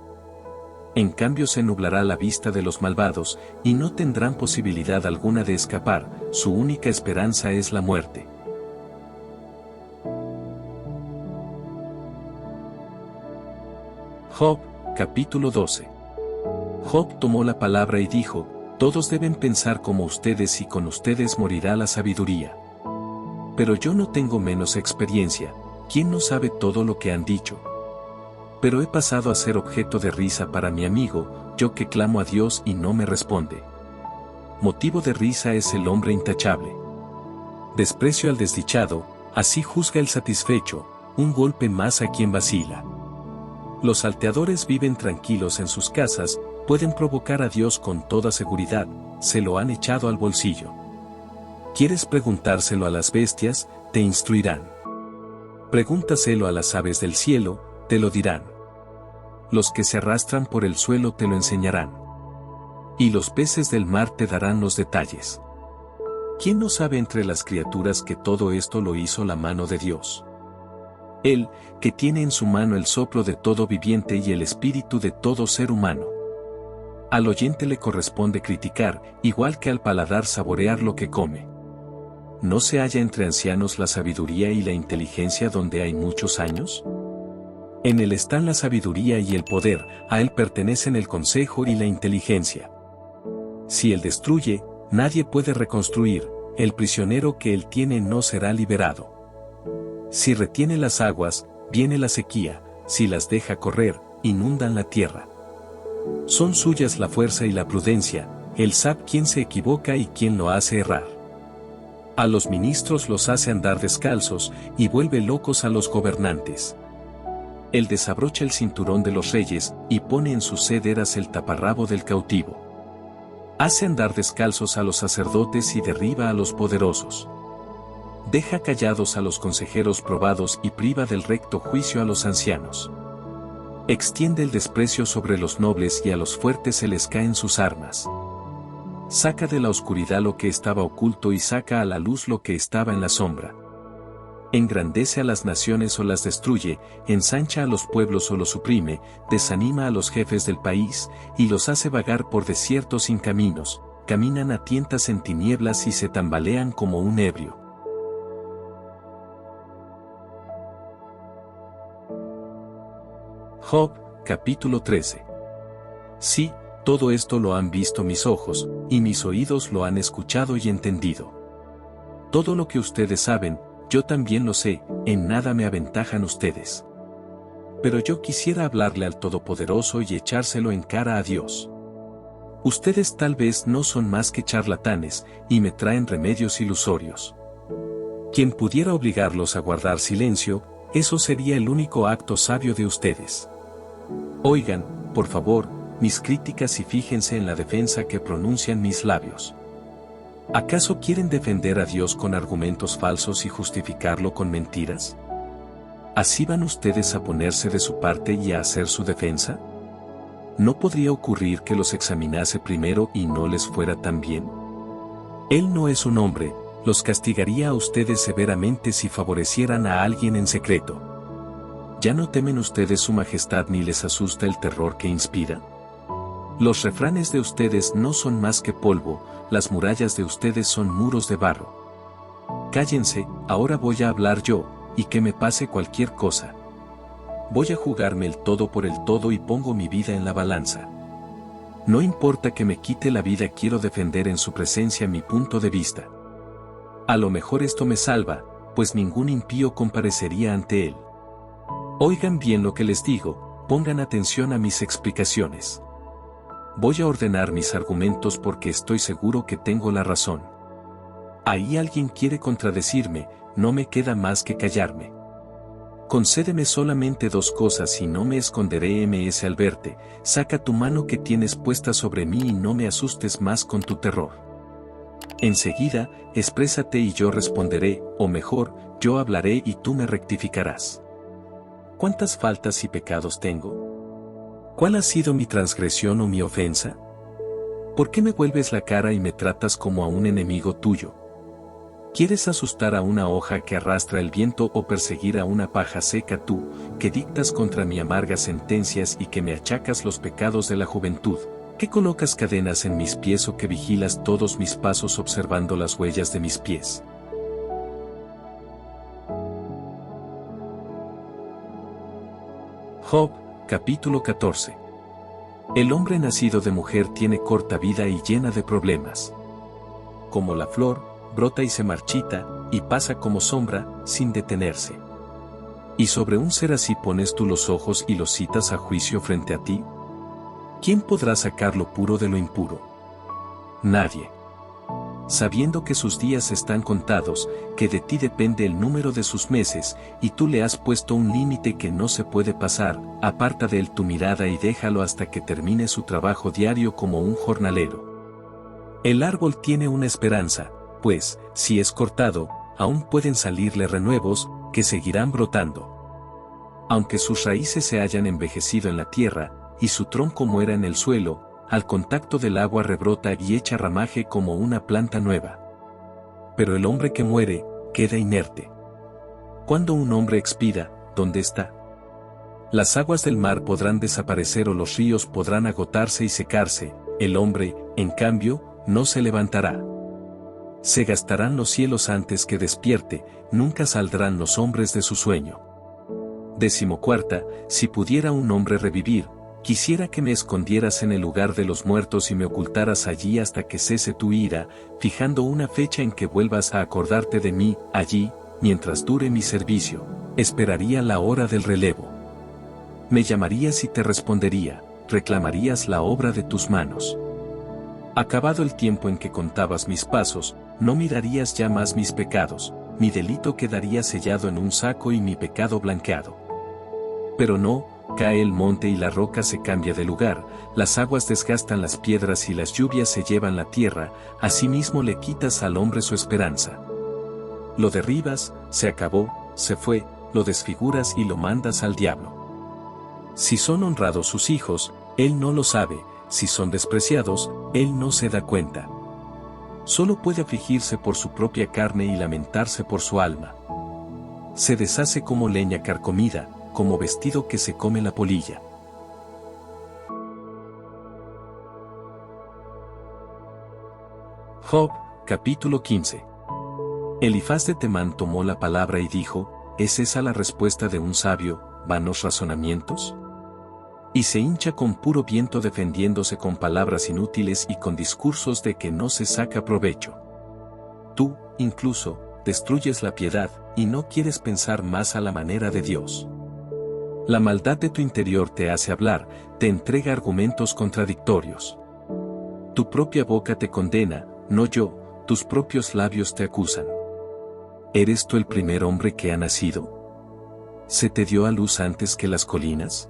En cambio se nublará la vista de los malvados, y no tendrán posibilidad alguna de escapar, su única esperanza es la muerte. Job, capítulo 12. Job tomó la palabra y dijo: todos deben pensar como ustedes y con ustedes morirá la sabiduría. Pero yo no tengo menos experiencia, ¿quién no sabe todo lo que han dicho? Pero he pasado a ser objeto de risa para mi amigo, yo que clamo a Dios y no me responde. Motivo de risa es el hombre intachable. Desprecio al desdichado, así juzga el satisfecho, un golpe más a quien vacila. Los salteadores viven tranquilos en sus casas, pueden provocar a Dios con toda seguridad, se lo han echado al bolsillo. ¿Quieres preguntárselo a las bestias? Te instruirán. Pregúntaselo a las aves del cielo, te lo dirán. Los que se arrastran por el suelo te lo enseñarán. Y los peces del mar te darán los detalles. ¿Quién no sabe entre las criaturas que todo esto lo hizo la mano de Dios? Él, que tiene en su mano el soplo de todo viviente y el espíritu de todo ser humano. Al oyente le corresponde criticar, igual que al paladar saborear lo que come. ¿No se halla entre ancianos la sabiduría y la inteligencia donde hay muchos años? En él están la sabiduría y el poder, a él pertenecen el consejo y la inteligencia. Si él destruye, nadie puede reconstruir, el prisionero que él tiene no será liberado. Si retiene las aguas, viene la sequía, si las deja correr, inundan la tierra. Son suyas la fuerza y la prudencia, él sabe quién se equivoca y quién lo hace errar. A los ministros los hace andar descalzos, y vuelve locos a los gobernantes. Él desabrocha el cinturón de los reyes, y pone en sus cederas el taparrabo del cautivo. Hace andar descalzos a los sacerdotes y derriba a los poderosos. Deja callados a los consejeros probados y priva del recto juicio a los ancianos. Extiende el desprecio sobre los nobles y a los fuertes se les caen sus armas. Saca de la oscuridad lo que estaba oculto y saca a la luz lo que estaba en la sombra. Engrandece a las naciones o las destruye, ensancha a los pueblos o los suprime, desanima a los jefes del país, y los hace vagar por desiertos sin caminos, caminan a tientas en tinieblas y se tambalean como un ebrio. Job, capítulo 13. Sí, todo esto lo han visto mis ojos, y mis oídos lo han escuchado y entendido. Todo lo que ustedes saben, yo también lo sé, en nada me aventajan ustedes. Pero yo quisiera hablarle al Todopoderoso y echárselo en cara a Dios. Ustedes tal vez no son más que charlatanes, y me traen remedios ilusorios. Quien pudiera obligarlos a guardar silencio, eso sería el único acto sabio de ustedes. Oigan, por favor, mis críticas y fíjense en la defensa que pronuncian mis labios. ¿Acaso quieren defender a Dios con argumentos falsos y justificarlo con mentiras? ¿Así van ustedes a ponerse de su parte y a hacer su defensa? ¿No podría ocurrir que los examinase primero y no les fuera tan bien? Él no es un hombre, los castigaría a ustedes severamente si favorecieran a alguien en secreto. ¿Ya no temen ustedes su majestad ni les asusta el terror que inspira? Los refranes de ustedes no son más que polvo, las murallas de ustedes son muros de barro. Cállense, ahora voy a hablar yo, y que me pase cualquier cosa. Voy a jugarme el todo por el todo y pongo mi vida en la balanza. No importa que me quite la vida, quiero defender en su presencia mi punto de vista. A lo mejor esto me salva, pues ningún impío comparecería ante él. Oigan bien lo que les digo, pongan atención a mis explicaciones. Voy a ordenar mis argumentos porque estoy seguro que tengo la razón. Ahí alguien quiere contradecirme, no me queda más que callarme. Concédeme solamente dos cosas y no me esconderé. Ms. al verte, saca tu mano que tienes puesta sobre mí y no me asustes más con tu terror. Enseguida, exprésate y yo responderé, o mejor, yo hablaré y tú me rectificarás. ¿Cuántas faltas y pecados tengo? ¿Cuál ha sido mi transgresión o mi ofensa? ¿Por qué me vuelves la cara y me tratas como a un enemigo tuyo? ¿Quieres asustar a una hoja que arrastra el viento o perseguir a una paja seca tú, que dictas contra mí amargas sentencias y que me achacas los pecados de la juventud? ¿Que colocas cadenas en mis pies o que vigilas todos mis pasos observando las huellas de mis pies? Job, capítulo 14. El hombre nacido de mujer tiene corta vida y llena de problemas. Como la flor, brota y se marchita, y pasa como sombra, sin detenerse. ¿Y sobre un ser así pones tú los ojos y lo citas a juicio frente a ti? ¿Quién podrá sacar lo puro de lo impuro? Nadie. Sabiendo que sus días están contados, que de ti depende el número de sus meses, y tú le has puesto un límite que no se puede pasar, aparta de él tu mirada y déjalo hasta que termine su trabajo diario como un jornalero. El árbol tiene una esperanza, pues, si es cortado, aún pueden salirle renuevos, que seguirán brotando. Aunque sus raíces se hayan envejecido en la tierra, y su tronco muera en el suelo, al contacto del agua rebrota y echa ramaje como una planta nueva. Pero el hombre que muere, queda inerte. Cuando un hombre expira, ¿dónde está? Las aguas del mar podrán desaparecer o los ríos podrán agotarse y secarse, el hombre, en cambio, no se levantará. Se gastarán los cielos antes que despierte, nunca saldrán los hombres de su sueño. 14. Si pudiera un hombre revivir, quisiera que me escondieras en el lugar de los muertos y me ocultaras allí hasta que cese tu ira, fijando una fecha en que vuelvas a acordarte de mí, allí, mientras dure mi servicio, esperaría la hora del relevo. Me llamarías y te respondería, reclamarías la obra de tus manos. Acabado el tiempo en que contabas mis pasos, no mirarías ya más mis pecados, mi delito quedaría sellado en un saco y mi pecado blanqueado. Pero no, cae el monte y la roca se cambia de lugar, las aguas desgastan las piedras y las lluvias se llevan la tierra, asimismo le quitas al hombre su esperanza. Lo derribas, se acabó, se fue, lo desfiguras y lo mandas al diablo. Si son honrados sus hijos, él no lo sabe, si son despreciados, él no se da cuenta. Solo puede afligirse por su propia carne y lamentarse por su alma. Se deshace como leña carcomida, como vestido que se come la polilla. Job, capítulo 15. Elifaz de Temán tomó la palabra y dijo: ¿Es esa la respuesta de un sabio, vanos razonamientos? Y se hincha con puro viento defendiéndose con palabras inútiles y con discursos de que no se saca provecho. Tú, incluso, destruyes la piedad, y no quieres pensar más a la manera de Dios. La maldad de tu interior te hace hablar, te entrega argumentos contradictorios. Tu propia boca te condena, no yo, tus propios labios te acusan. ¿Eres tú el primer hombre que ha nacido? ¿Se te dio a luz antes que las colinas?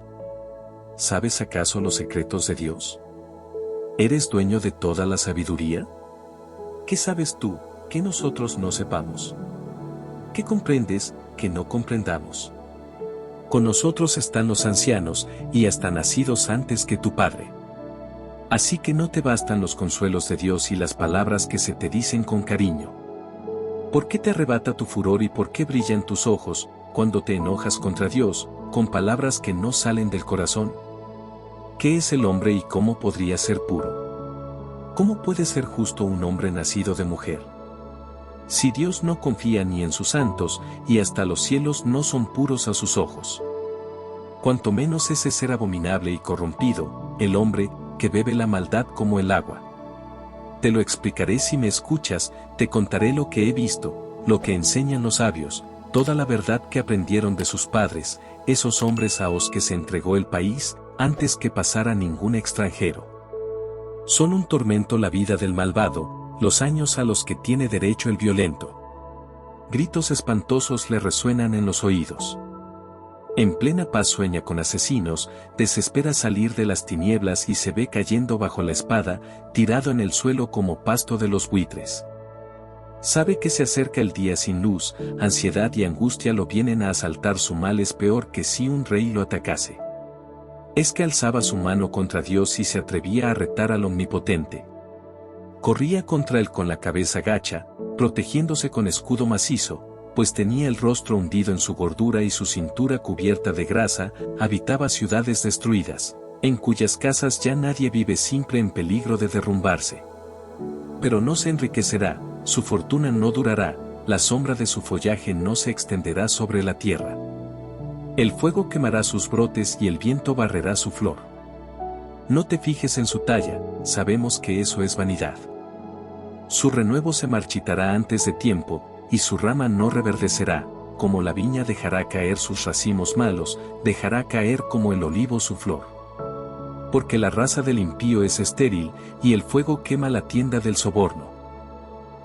¿Sabes acaso los secretos de Dios? ¿Eres dueño de toda la sabiduría? ¿Qué sabes tú, que nosotros no sepamos? ¿Qué comprendes, que no comprendamos? Con nosotros están los ancianos, y hasta nacidos antes que tu padre. Así que no te bastan los consuelos de Dios y las palabras que se te dicen con cariño. ¿Por qué te arrebata tu furor y por qué brillan tus ojos, cuando te enojas contra Dios, con palabras que no salen del corazón? ¿Qué es el hombre y cómo podría ser puro? ¿Cómo puede ser justo un hombre nacido de mujer? Si Dios no confía ni en sus santos, y hasta los cielos no son puros a sus ojos. Cuanto menos ese ser abominable y corrompido, el hombre, que bebe la maldad como el agua. Te lo explicaré si me escuchas, te contaré lo que he visto, lo que enseñan los sabios, toda la verdad que aprendieron de sus padres, esos hombres a los que se entregó el país, antes que pasara ningún extranjero. Son un tormento la vida del malvado, los años a los que tiene derecho el violento. Gritos espantosos le resuenan en los oídos. En plena paz sueña con asesinos, desespera salir de las tinieblas y se ve cayendo bajo la espada, tirado en el suelo como pasto de los buitres. Sabe que se acerca el día sin luz, ansiedad y angustia lo vienen a asaltar, su mal es peor que si un rey lo atacase. Es que alzaba su mano contra Dios y se atrevía a retar al Omnipotente. Corría contra él con la cabeza gacha, protegiéndose con escudo macizo, pues tenía el rostro hundido en su gordura y su cintura cubierta de grasa, habitaba ciudades destruidas, en cuyas casas ya nadie vive, siempre en peligro de derrumbarse. Pero no se enriquecerá, su fortuna no durará, la sombra de su follaje no se extenderá sobre la tierra. El fuego quemará sus brotes y el viento barrerá su flor. No te fijes en su talla, sabemos que eso es vanidad. Su renuevo se marchitará antes de tiempo, y su rama no reverdecerá, como la viña dejará caer sus racimos malos, dejará caer como el olivo su flor. Porque la raza del impío es estéril, y el fuego quema la tienda del soborno.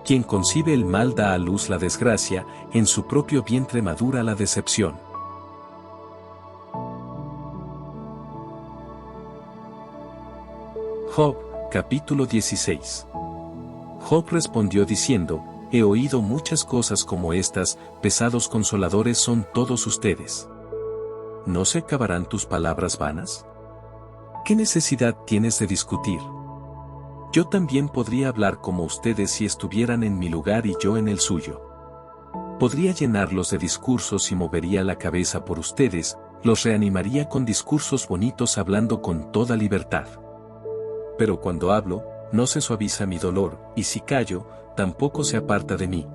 Quien concibe el mal da a luz la desgracia, en su propio vientre madura la decepción. Job, capítulo 16. Job respondió diciendo: he oído muchas cosas como estas, pesados consoladores son todos ustedes. ¿No se acabarán tus palabras vanas? ¿Qué necesidad tienes de discutir? Yo también podría hablar como ustedes si estuvieran en mi lugar y yo en el suyo. Podría llenarlos de discursos y movería la cabeza por ustedes, los reanimaría con discursos bonitos hablando con toda libertad. Pero cuando hablo, no se suaviza mi dolor, y si callo, tampoco se aparta de mí.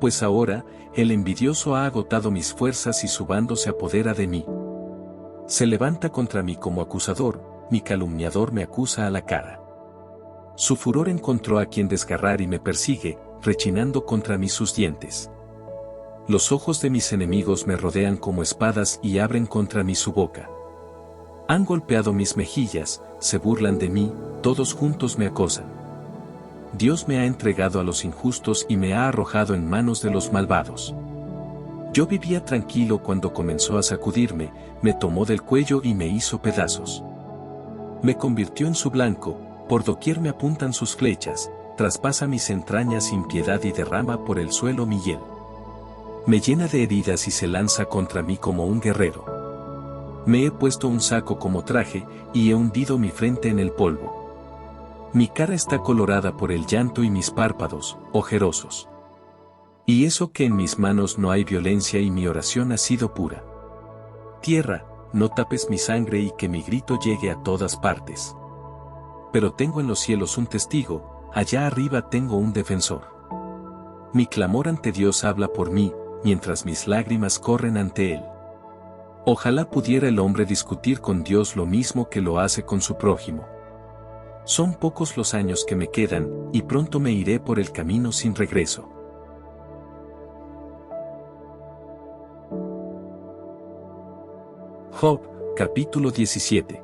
Pues ahora, el envidioso ha agotado mis fuerzas y su bando se apodera de mí. Se levanta contra mí como acusador, mi calumniador me acusa a la cara. Su furor encontró a quien desgarrar y me persigue, rechinando contra mí sus dientes. Los ojos de mis enemigos me rodean como espadas y abren contra mí su boca. Han golpeado mis mejillas, se burlan de mí, todos juntos me acosan. Dios me ha entregado a los injustos y me ha arrojado en manos de los malvados. Yo vivía tranquilo cuando comenzó a sacudirme, me tomó del cuello y me hizo pedazos. Me convirtió en su blanco, por doquier me apuntan sus flechas, traspasa mis entrañas sin piedad y derrama por el suelo mi hiel. Me llena de heridas y se lanza contra mí como un guerrero. Me he puesto un saco como traje, y he hundido mi frente en el polvo. Mi cara está colorada por el llanto y mis párpados, ojerosos. Y eso que en mis manos no hay violencia y mi oración ha sido pura. Tierra, no tapes mi sangre y que mi grito llegue a todas partes. Pero tengo en los cielos un testigo, allá arriba tengo un defensor. Mi clamor ante Dios habla por mí, mientras mis lágrimas corren ante Él. Ojalá pudiera el hombre discutir con Dios lo mismo que lo hace con su prójimo. Son pocos los años que me quedan, y pronto me iré por el camino sin regreso. Job, capítulo 17.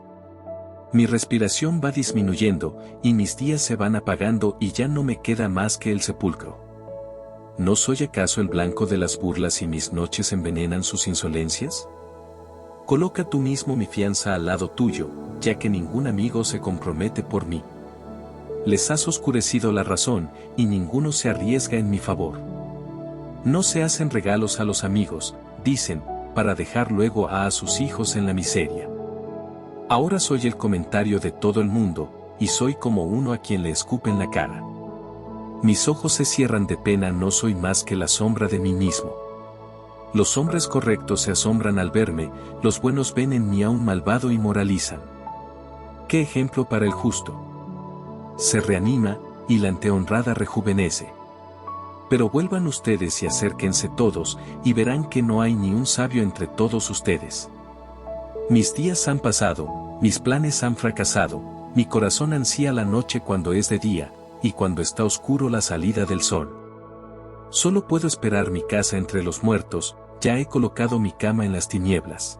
Mi respiración va disminuyendo, y mis días se van apagando y ya no me queda más que el sepulcro. ¿No soy acaso el blanco de las burlas y mis noches envenenan sus insolencias? Coloca tú mismo mi fianza al lado tuyo, ya que ningún amigo se compromete por mí. Les has oscurecido la razón, y ninguno se arriesga en mi favor. No se hacen regalos a los amigos, dicen, para dejar luego a sus hijos en la miseria. Ahora soy el comentario de todo el mundo, y soy como uno a quien le escupen la cara. Mis ojos se cierran de pena, no soy más que la sombra de mí mismo. Los hombres correctos se asombran al verme, los buenos ven en mí a un malvado y moralizan. ¿Qué ejemplo para el justo? Se reanima, y la antehonrada rejuvenece. Pero vuelvan ustedes y acérquense todos, y verán que no hay ni un sabio entre todos ustedes. Mis días han pasado, mis planes han fracasado, mi corazón ansía la noche cuando es de día, y cuando está oscuro la salida del sol. Solo puedo esperar mi casa entre los muertos, ya he colocado mi cama en las tinieblas.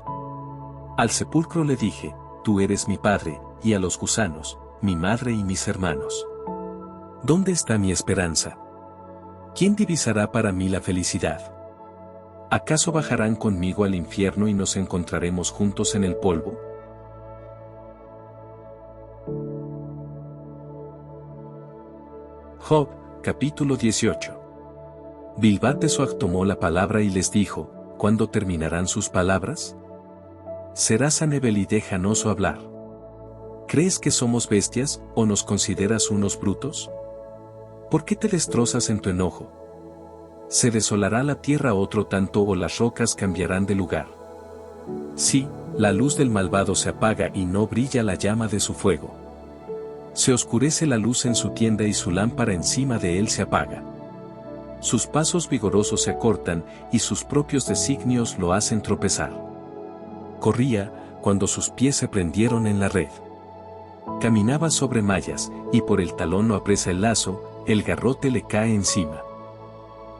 Al sepulcro le dije, tú eres mi padre, y a los gusanos, mi madre y mis hermanos. ¿Dónde está mi esperanza? ¿Quién divisará para mí la felicidad? ¿Acaso bajarán conmigo al infierno y nos encontraremos juntos en el polvo? Job, capítulo 18. Bilbat de Soag tomó la palabra y les dijo, ¿cuándo terminarán sus palabras? ¿Serás Anebel y déjanos hablar? ¿Crees que somos bestias, o nos consideras unos brutos? ¿Por qué te destrozas en tu enojo? ¿Se desolará la tierra otro tanto o las rocas cambiarán de lugar? Sí, la luz del malvado se apaga y no brilla la llama de su fuego. Se oscurece la luz en su tienda y su lámpara encima de él se apaga. Sus pasos vigorosos se acortan y sus propios designios lo hacen tropezar. Corría, cuando sus pies se prendieron en la red. Caminaba sobre mallas, y por el talón lo apresa el lazo, el garrote le cae encima.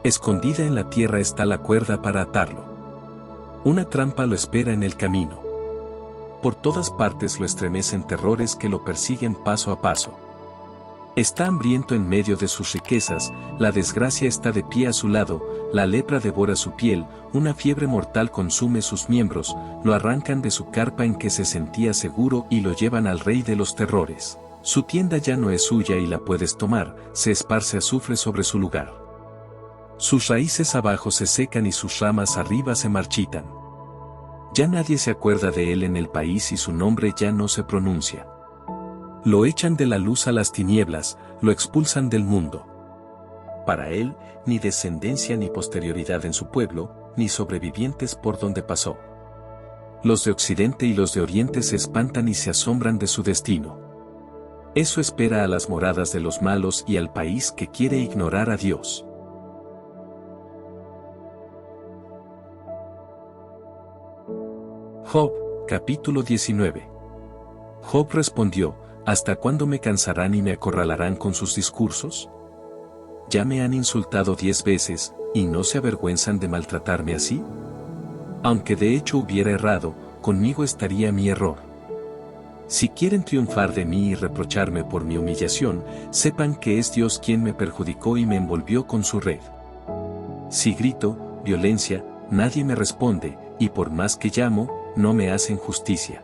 Escondida en la tierra está la cuerda para atarlo. Una trampa lo espera en el camino. Por todas partes lo estremecen terrores que lo persiguen paso a paso. Está hambriento en medio de sus riquezas, la desgracia está de pie a su lado, la lepra devora su piel, una fiebre mortal consume sus miembros, lo arrancan de su carpa en que se sentía seguro y lo llevan al rey de los terrores. Su tienda ya no es suya y la puedes tomar, se esparce azufre sobre su lugar. Sus raíces abajo se secan y sus ramas arriba se marchitan. Ya nadie se acuerda de él en el país y su nombre ya no se pronuncia. Lo echan de la luz a las tinieblas, lo expulsan del mundo. Para él, ni descendencia ni posterioridad en su pueblo, ni sobrevivientes por donde pasó. Los de Occidente y los de Oriente se espantan y se asombran de su destino. Eso espera a las moradas de los malos y al país que quiere ignorar a Dios. Job, capítulo 19. Job respondió, ¿hasta cuándo me cansarán y me acorralarán con sus discursos? Ya me han insultado 10 veces, ¿y no se avergüenzan de maltratarme así? Aunque de hecho hubiera errado, conmigo estaría mi error. Si quieren triunfar de mí y reprocharme por mi humillación, sepan que es Dios quien me perjudicó y me envolvió con su red. Si grito, violencia, nadie me responde, y por más que llamo, no me hacen justicia.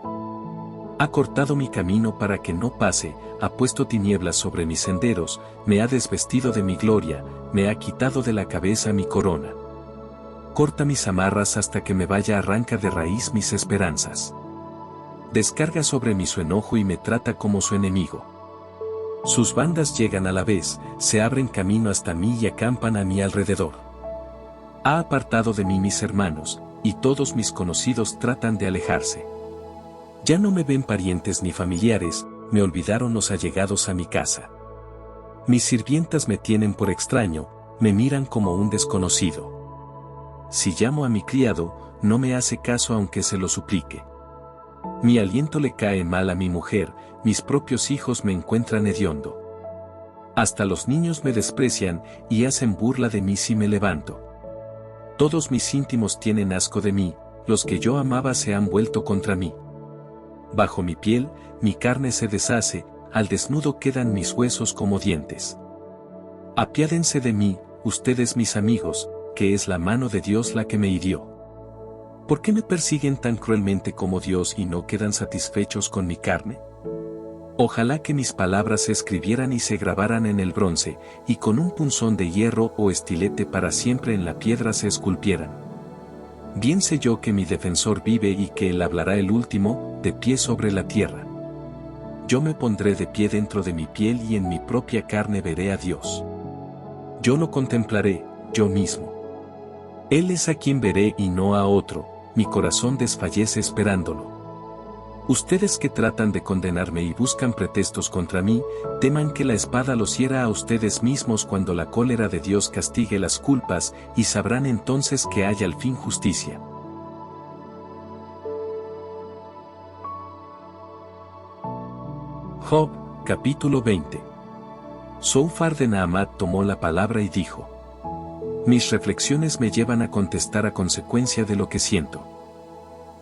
Ha cortado mi camino para que no pase, ha puesto tinieblas sobre mis senderos, me ha desvestido de mi gloria, me ha quitado de la cabeza mi corona. Corta mis amarras hasta que me vaya, arranca de raíz mis esperanzas. Descarga sobre mí su enojo y me trata como su enemigo. Sus bandas llegan a la vez, se abren camino hasta mí y acampan a mi alrededor. Ha apartado de mí mis hermanos, y todos mis conocidos tratan de alejarse. Ya no me ven parientes ni familiares, me olvidaron los allegados a mi casa. Mis sirvientas me tienen por extraño, me miran como un desconocido. Si llamo a mi criado, no me hace caso aunque se lo suplique. Mi aliento le cae mal a mi mujer, mis propios hijos me encuentran hediondo. Hasta los niños me desprecian y hacen burla de mí si me levanto. Todos mis íntimos tienen asco de mí, los que yo amaba se han vuelto contra mí. Bajo mi piel, mi carne se deshace, al desnudo quedan mis huesos como dientes. Apiádense de mí, ustedes mis amigos, que es la mano de Dios la que me hirió. ¿Por qué me persiguen tan cruelmente como Dios y no quedan satisfechos con mi carne? Ojalá que mis palabras se escribieran y se grabaran en el bronce, y con un punzón de hierro o estilete para siempre en la piedra se esculpieran. Bien sé yo que mi defensor vive y que él hablará el último, de pie sobre la tierra. Yo me pondré de pie dentro de mi piel y en mi propia carne veré a Dios. Yo lo contemplaré, yo mismo. Él es a quien veré y no a otro, mi corazón desfallece esperándolo. Ustedes que tratan de condenarme y buscan pretextos contra mí, teman que la espada los hiera a ustedes mismos cuando la cólera de Dios castigue las culpas, y sabrán entonces que hay al fin justicia. Job, capítulo 20. Zophar de Naamat tomó la palabra y dijo: Mis reflexiones me llevan a contestar a consecuencia de lo que siento.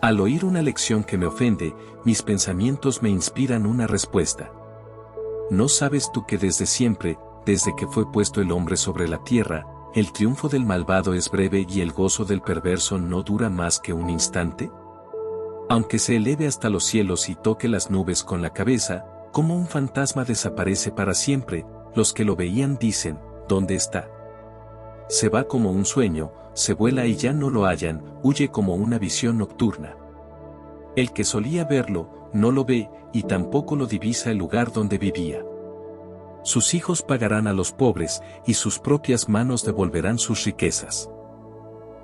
Al oír una lección que me ofende, mis pensamientos me inspiran una respuesta. ¿No sabes tú que desde siempre, desde que fue puesto el hombre sobre la tierra, el triunfo del malvado es breve y el gozo del perverso no dura más que un instante? Aunque se eleve hasta los cielos y toque las nubes con la cabeza, como un fantasma desaparece para siempre, los que lo veían dicen, ¿dónde está? Se va como un sueño, se vuela y ya no lo hallan, huye como una visión nocturna. El que solía verlo, no lo ve, y tampoco lo divisa el lugar donde vivía. Sus hijos pagarán a los pobres, y sus propias manos devolverán sus riquezas.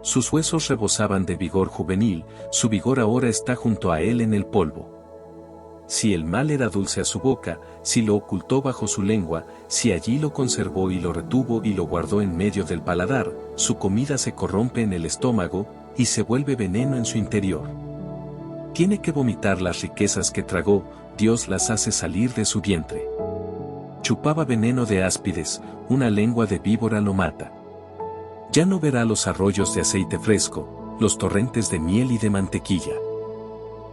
Sus huesos rebosaban de vigor juvenil, su vigor ahora está junto a él en el polvo. Si el mal era dulce a su boca, si lo ocultó bajo su lengua, si allí lo conservó y lo retuvo y lo guardó en medio del paladar, su comida se corrompe en el estómago, y se vuelve veneno en su interior. Tiene que vomitar las riquezas que tragó, Dios las hace salir de su vientre. Chupaba veneno de áspides, una lengua de víbora lo mata. Ya no verá los arroyos de aceite fresco, los torrentes de miel y de mantequilla.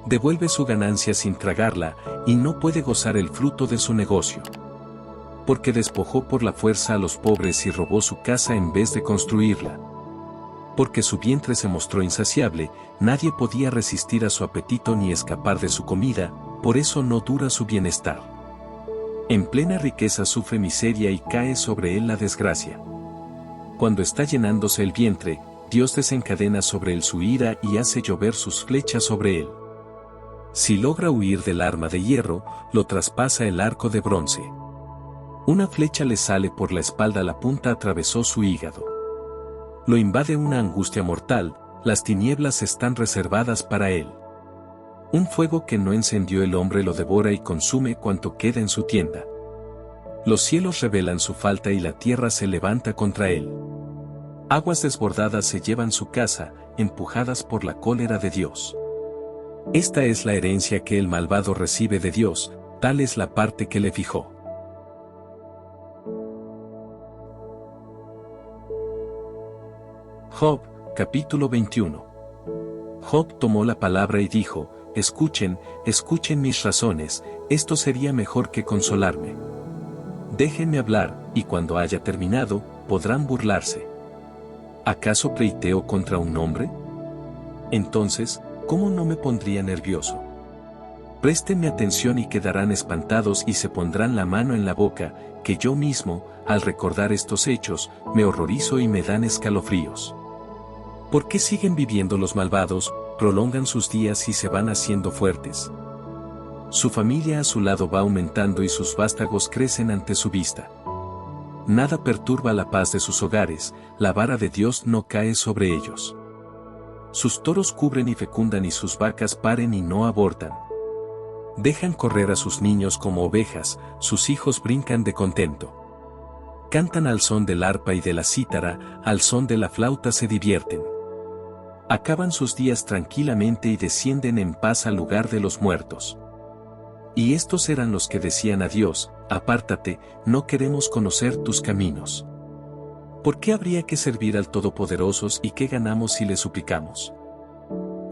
Devuelve su ganancia sin tragarla, y no puede gozar el fruto de su negocio. Porque despojó por la fuerza a los pobres y robó su casa en vez de construirla. Porque su vientre se mostró insaciable, nadie podía resistir a su apetito ni escapar de su comida, por eso no dura su bienestar. En plena riqueza sufre miseria y cae sobre él la desgracia. Cuando está llenándose el vientre, Dios desencadena sobre él su ira y hace llover sus flechas sobre él. Si logra huir del arma de hierro, lo traspasa el arco de bronce. Una flecha le sale por la espalda, la punta atravesó su hígado. Lo invade una angustia mortal, las tinieblas están reservadas para él. Un fuego que no encendió el hombre lo devora y consume cuanto queda en su tienda. Los cielos revelan su falta y la tierra se levanta contra él. Aguas desbordadas se llevan su casa, empujadas por la cólera de Dios. Esta es la herencia que el malvado recibe de Dios, tal es la parte que le fijó. Job, capítulo 21. Job tomó la palabra y dijo: Escuchen, escuchen mis razones, esto sería mejor que consolarme. Déjenme hablar, y cuando haya terminado, podrán burlarse. ¿Acaso pleiteo contra un hombre? Entonces, ¿cómo no me pondría nervioso? Préstenme atención y quedarán espantados y se pondrán la mano en la boca, que yo mismo, al recordar estos hechos, me horrorizo y me dan escalofríos. ¿Por qué siguen viviendo los malvados, prolongan sus días y se van haciendo fuertes? Su familia a su lado va aumentando y sus vástagos crecen ante su vista. Nada perturba la paz de sus hogares, la vara de Dios no cae sobre ellos. Sus toros cubren y fecundan y sus vacas paren y no abortan. Dejan correr a sus niños como ovejas, sus hijos brincan de contento. Cantan al son del arpa y de la cítara, al son de la flauta se divierten. Acaban sus días tranquilamente y descienden en paz al lugar de los muertos. Y estos eran los que decían a Dios: apártate, no queremos conocer tus caminos. ¿Por qué habría que servir al Todopoderoso y qué ganamos si le suplicamos?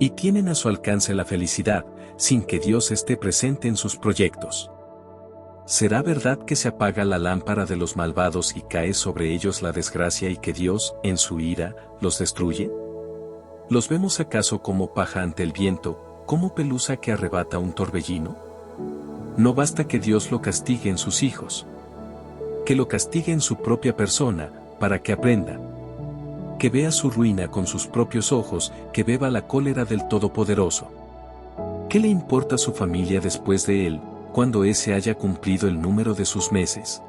Y tienen a su alcance la felicidad, sin que Dios esté presente en sus proyectos. ¿Será verdad que se apaga la lámpara de los malvados y cae sobre ellos la desgracia y que Dios, en su ira, los destruye? ¿Los vemos acaso como paja ante el viento, como pelusa que arrebata un torbellino? No basta que Dios lo castigue en sus hijos. Que lo castigue en su propia persona, para que aprenda. Que vea su ruina con sus propios ojos, que beba la cólera del Todopoderoso. ¿Qué le importa su familia después de él, cuando ése haya cumplido el número de sus meses?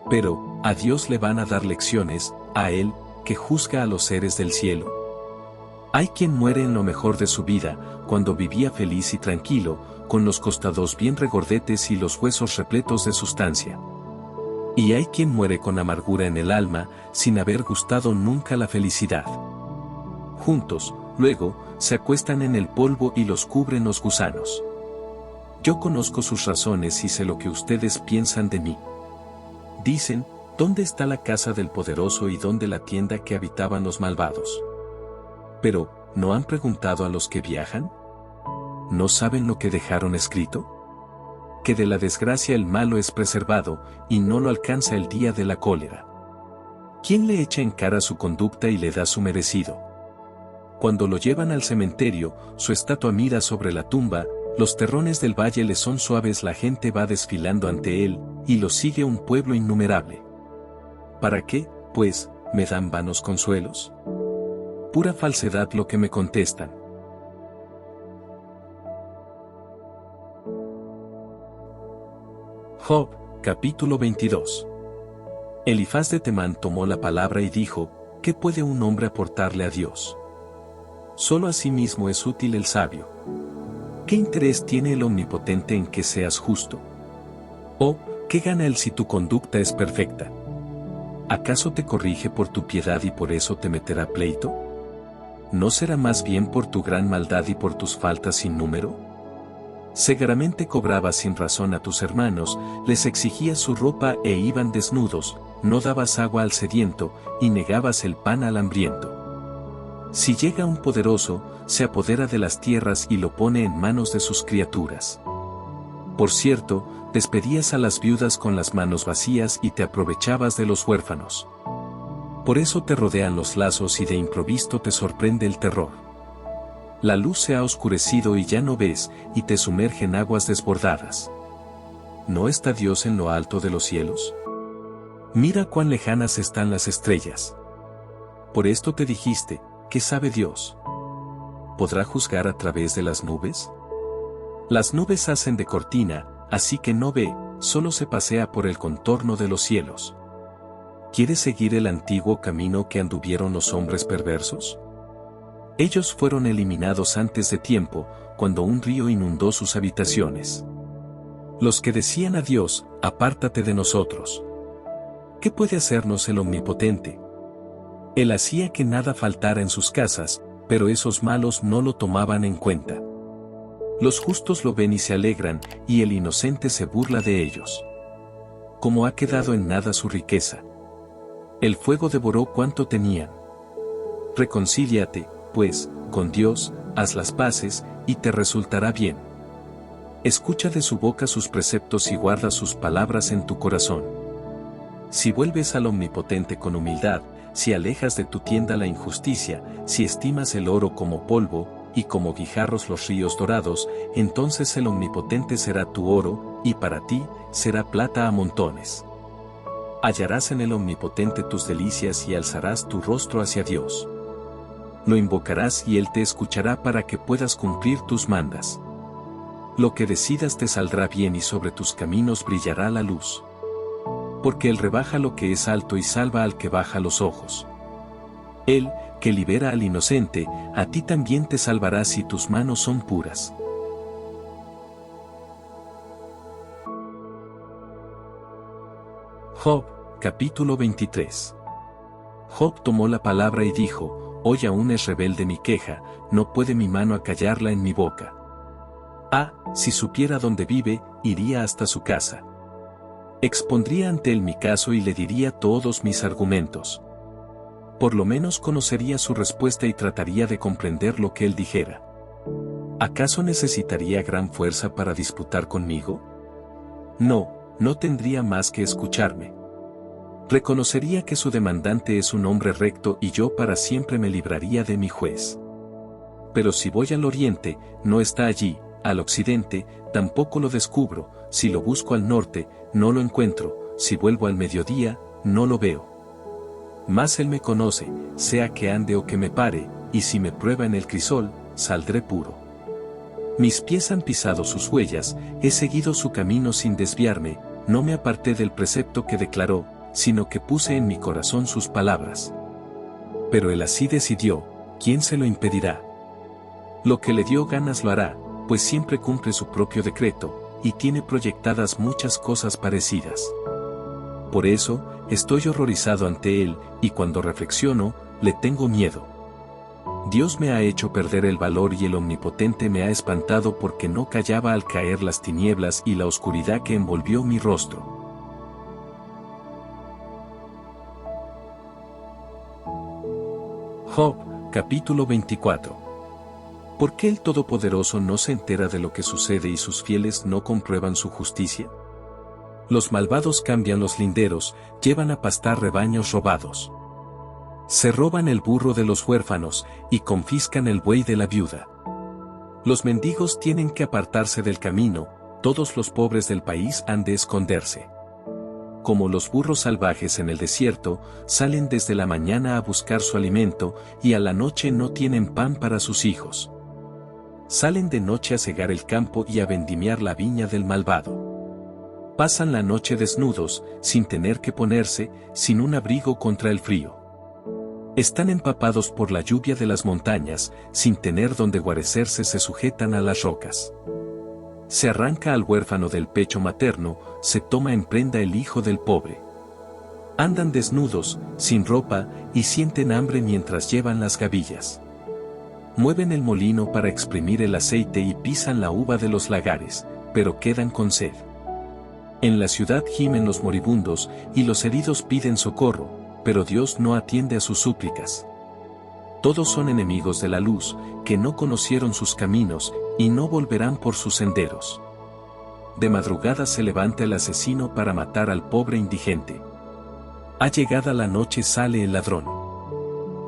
Pero, a Dios le van a dar lecciones, a Él, que juzga a los seres del cielo. Hay quien muere en lo mejor de su vida, cuando vivía feliz y tranquilo, con los costados bien regordetes y los huesos repletos de sustancia. Y hay quien muere con amargura en el alma, sin haber gustado nunca la felicidad. Juntos, luego, se acuestan en el polvo y los cubren los gusanos. Yo conozco sus razones y sé lo que ustedes piensan de mí. Dicen: ¿dónde está la casa del poderoso y dónde la tienda que habitaban los malvados? Pero, ¿no han preguntado a los que viajan? ¿No saben lo que dejaron escrito? Que de la desgracia el malo es preservado, y no lo alcanza el día de la cólera. ¿Quién le echa en cara su conducta y le da su merecido? Cuando lo llevan al cementerio, su estatua mira sobre la tumba, los terrones del valle le son suaves, la gente va desfilando ante él, y lo sigue un pueblo innumerable. ¿Para qué, pues, me dan vanos consuelos? Pura falsedad lo que me contestan. Job, capítulo 22. Elifaz de Temán tomó la palabra y dijo: ¿qué puede un hombre aportarle a Dios? Solo a sí mismo es útil el sabio. ¿Qué interés tiene el Omnipotente en que seas justo? ¿O qué gana él si tu conducta es perfecta? ¿Acaso te corrige por tu piedad y por eso te meterá pleito? ¿No será más bien por tu gran maldad y por tus faltas sin número? Seguramente cobrabas sin razón a tus hermanos, les exigías su ropa e iban desnudos, no dabas agua al sediento, y negabas el pan al hambriento. Si llega un poderoso, se apodera de las tierras y lo pone en manos de sus criaturas. Por cierto, despedías a las viudas con las manos vacías y te aprovechabas de los huérfanos. Por eso te rodean los lazos y de improviso te sorprende el terror. La luz se ha oscurecido y ya no ves, y te sumerge en aguas desbordadas. ¿No está Dios en lo alto de los cielos? Mira cuán lejanas están las estrellas. Por esto te dijiste: ¿qué sabe Dios? ¿Podrá juzgar a través de las nubes? Las nubes hacen de cortina, así que no ve, solo se pasea por el contorno de los cielos. ¿Quieres seguir el antiguo camino que anduvieron los hombres perversos? Ellos fueron eliminados antes de tiempo, cuando un río inundó sus habitaciones. Los que decían a Dios: apártate de nosotros. ¿Qué puede hacernos el Omnipotente? Él hacía que nada faltara en sus casas, pero esos malos no lo tomaban en cuenta. Los justos lo ven y se alegran, y el inocente se burla de ellos. ¿Cómo ha quedado en nada su riqueza? El fuego devoró cuanto tenían. Reconcíliate, pues, con Dios, haz las paces, y te resultará bien. Escucha de su boca sus preceptos y guarda sus palabras en tu corazón. Si vuelves al Omnipotente con humildad, si alejas de tu tienda la injusticia, si estimas el oro como polvo, y como guijarros los ríos dorados, entonces el Omnipotente será tu oro, y para ti, será plata a montones. Hallarás en el Omnipotente tus delicias y alzarás tu rostro hacia Dios. Lo invocarás y Él te escuchará para que puedas cumplir tus mandas. Lo que decidas te saldrá bien y sobre tus caminos brillará la luz. Porque Él rebaja lo que es alto y salva al que baja los ojos. Él, que libera al inocente, a ti también te salvará si tus manos son puras. Job, capítulo 23. Job tomó la palabra y dijo: Hoy aún es rebelde mi queja, no puede mi mano acallarla en mi boca. Ah, si supiera dónde vive, iría hasta su casa. Expondría ante él mi caso y le diría todos mis argumentos. Por lo menos conocería su respuesta y trataría de comprender lo que él dijera. ¿Acaso necesitaría gran fuerza para disputar conmigo? No, no tendría más que escucharme. Reconocería que su demandante es un hombre recto y yo para siempre me libraría de mi juez. Pero si voy al oriente, no está allí, al occidente, tampoco lo descubro, si lo busco al norte, no lo encuentro, si vuelvo al mediodía, no lo veo. Mas él me conoce, sea que ande o que me pare, y si me prueba en el crisol, saldré puro. Mis pies han pisado sus huellas, he seguido su camino sin desviarme, no me aparté del precepto que declaró, sino que puse en mi corazón sus palabras. Pero él así decidió, ¿quién se lo impedirá? Lo que le dio ganas lo hará, pues siempre cumple su propio decreto, y tiene proyectadas muchas cosas parecidas. Por eso, estoy horrorizado ante él, y cuando reflexiono, le tengo miedo. Dios me ha hecho perder el valor y el Omnipotente me ha espantado porque no callaba al caer las tinieblas y la oscuridad que envolvió mi rostro. Job, capítulo 24. ¿Por qué el Todopoderoso no se entera de lo que sucede y sus fieles no comprueban su justicia? Los malvados cambian los linderos, llevan a pastar rebaños robados. Se roban el burro de los huérfanos, y confiscan el buey de la viuda. Los mendigos tienen que apartarse del camino, todos los pobres del país han de esconderse. Como los burros salvajes en el desierto, salen desde la mañana a buscar su alimento, y a la noche no tienen pan para sus hijos. Salen de noche a cegar el campo y a vendimiar la viña del malvado. Pasan la noche desnudos, sin tener que ponerse, sin un abrigo contra el frío. Están empapados por la lluvia de las montañas, sin tener donde guarecerse se sujetan a las rocas. Se arranca al huérfano del pecho materno, se toma en prenda el hijo del pobre. Andan desnudos, sin ropa, y sienten hambre mientras llevan las gavillas. Mueven el molino para exprimir el aceite y pisan la uva de los lagares, pero quedan con sed. En la ciudad gimen los moribundos, y los heridos piden socorro, pero Dios no atiende a sus súplicas. Todos son enemigos de la luz, que no conocieron sus caminos, y no volverán por sus senderos. De madrugada se levanta el asesino para matar al pobre indigente. Ha llegada la noche sale el ladrón.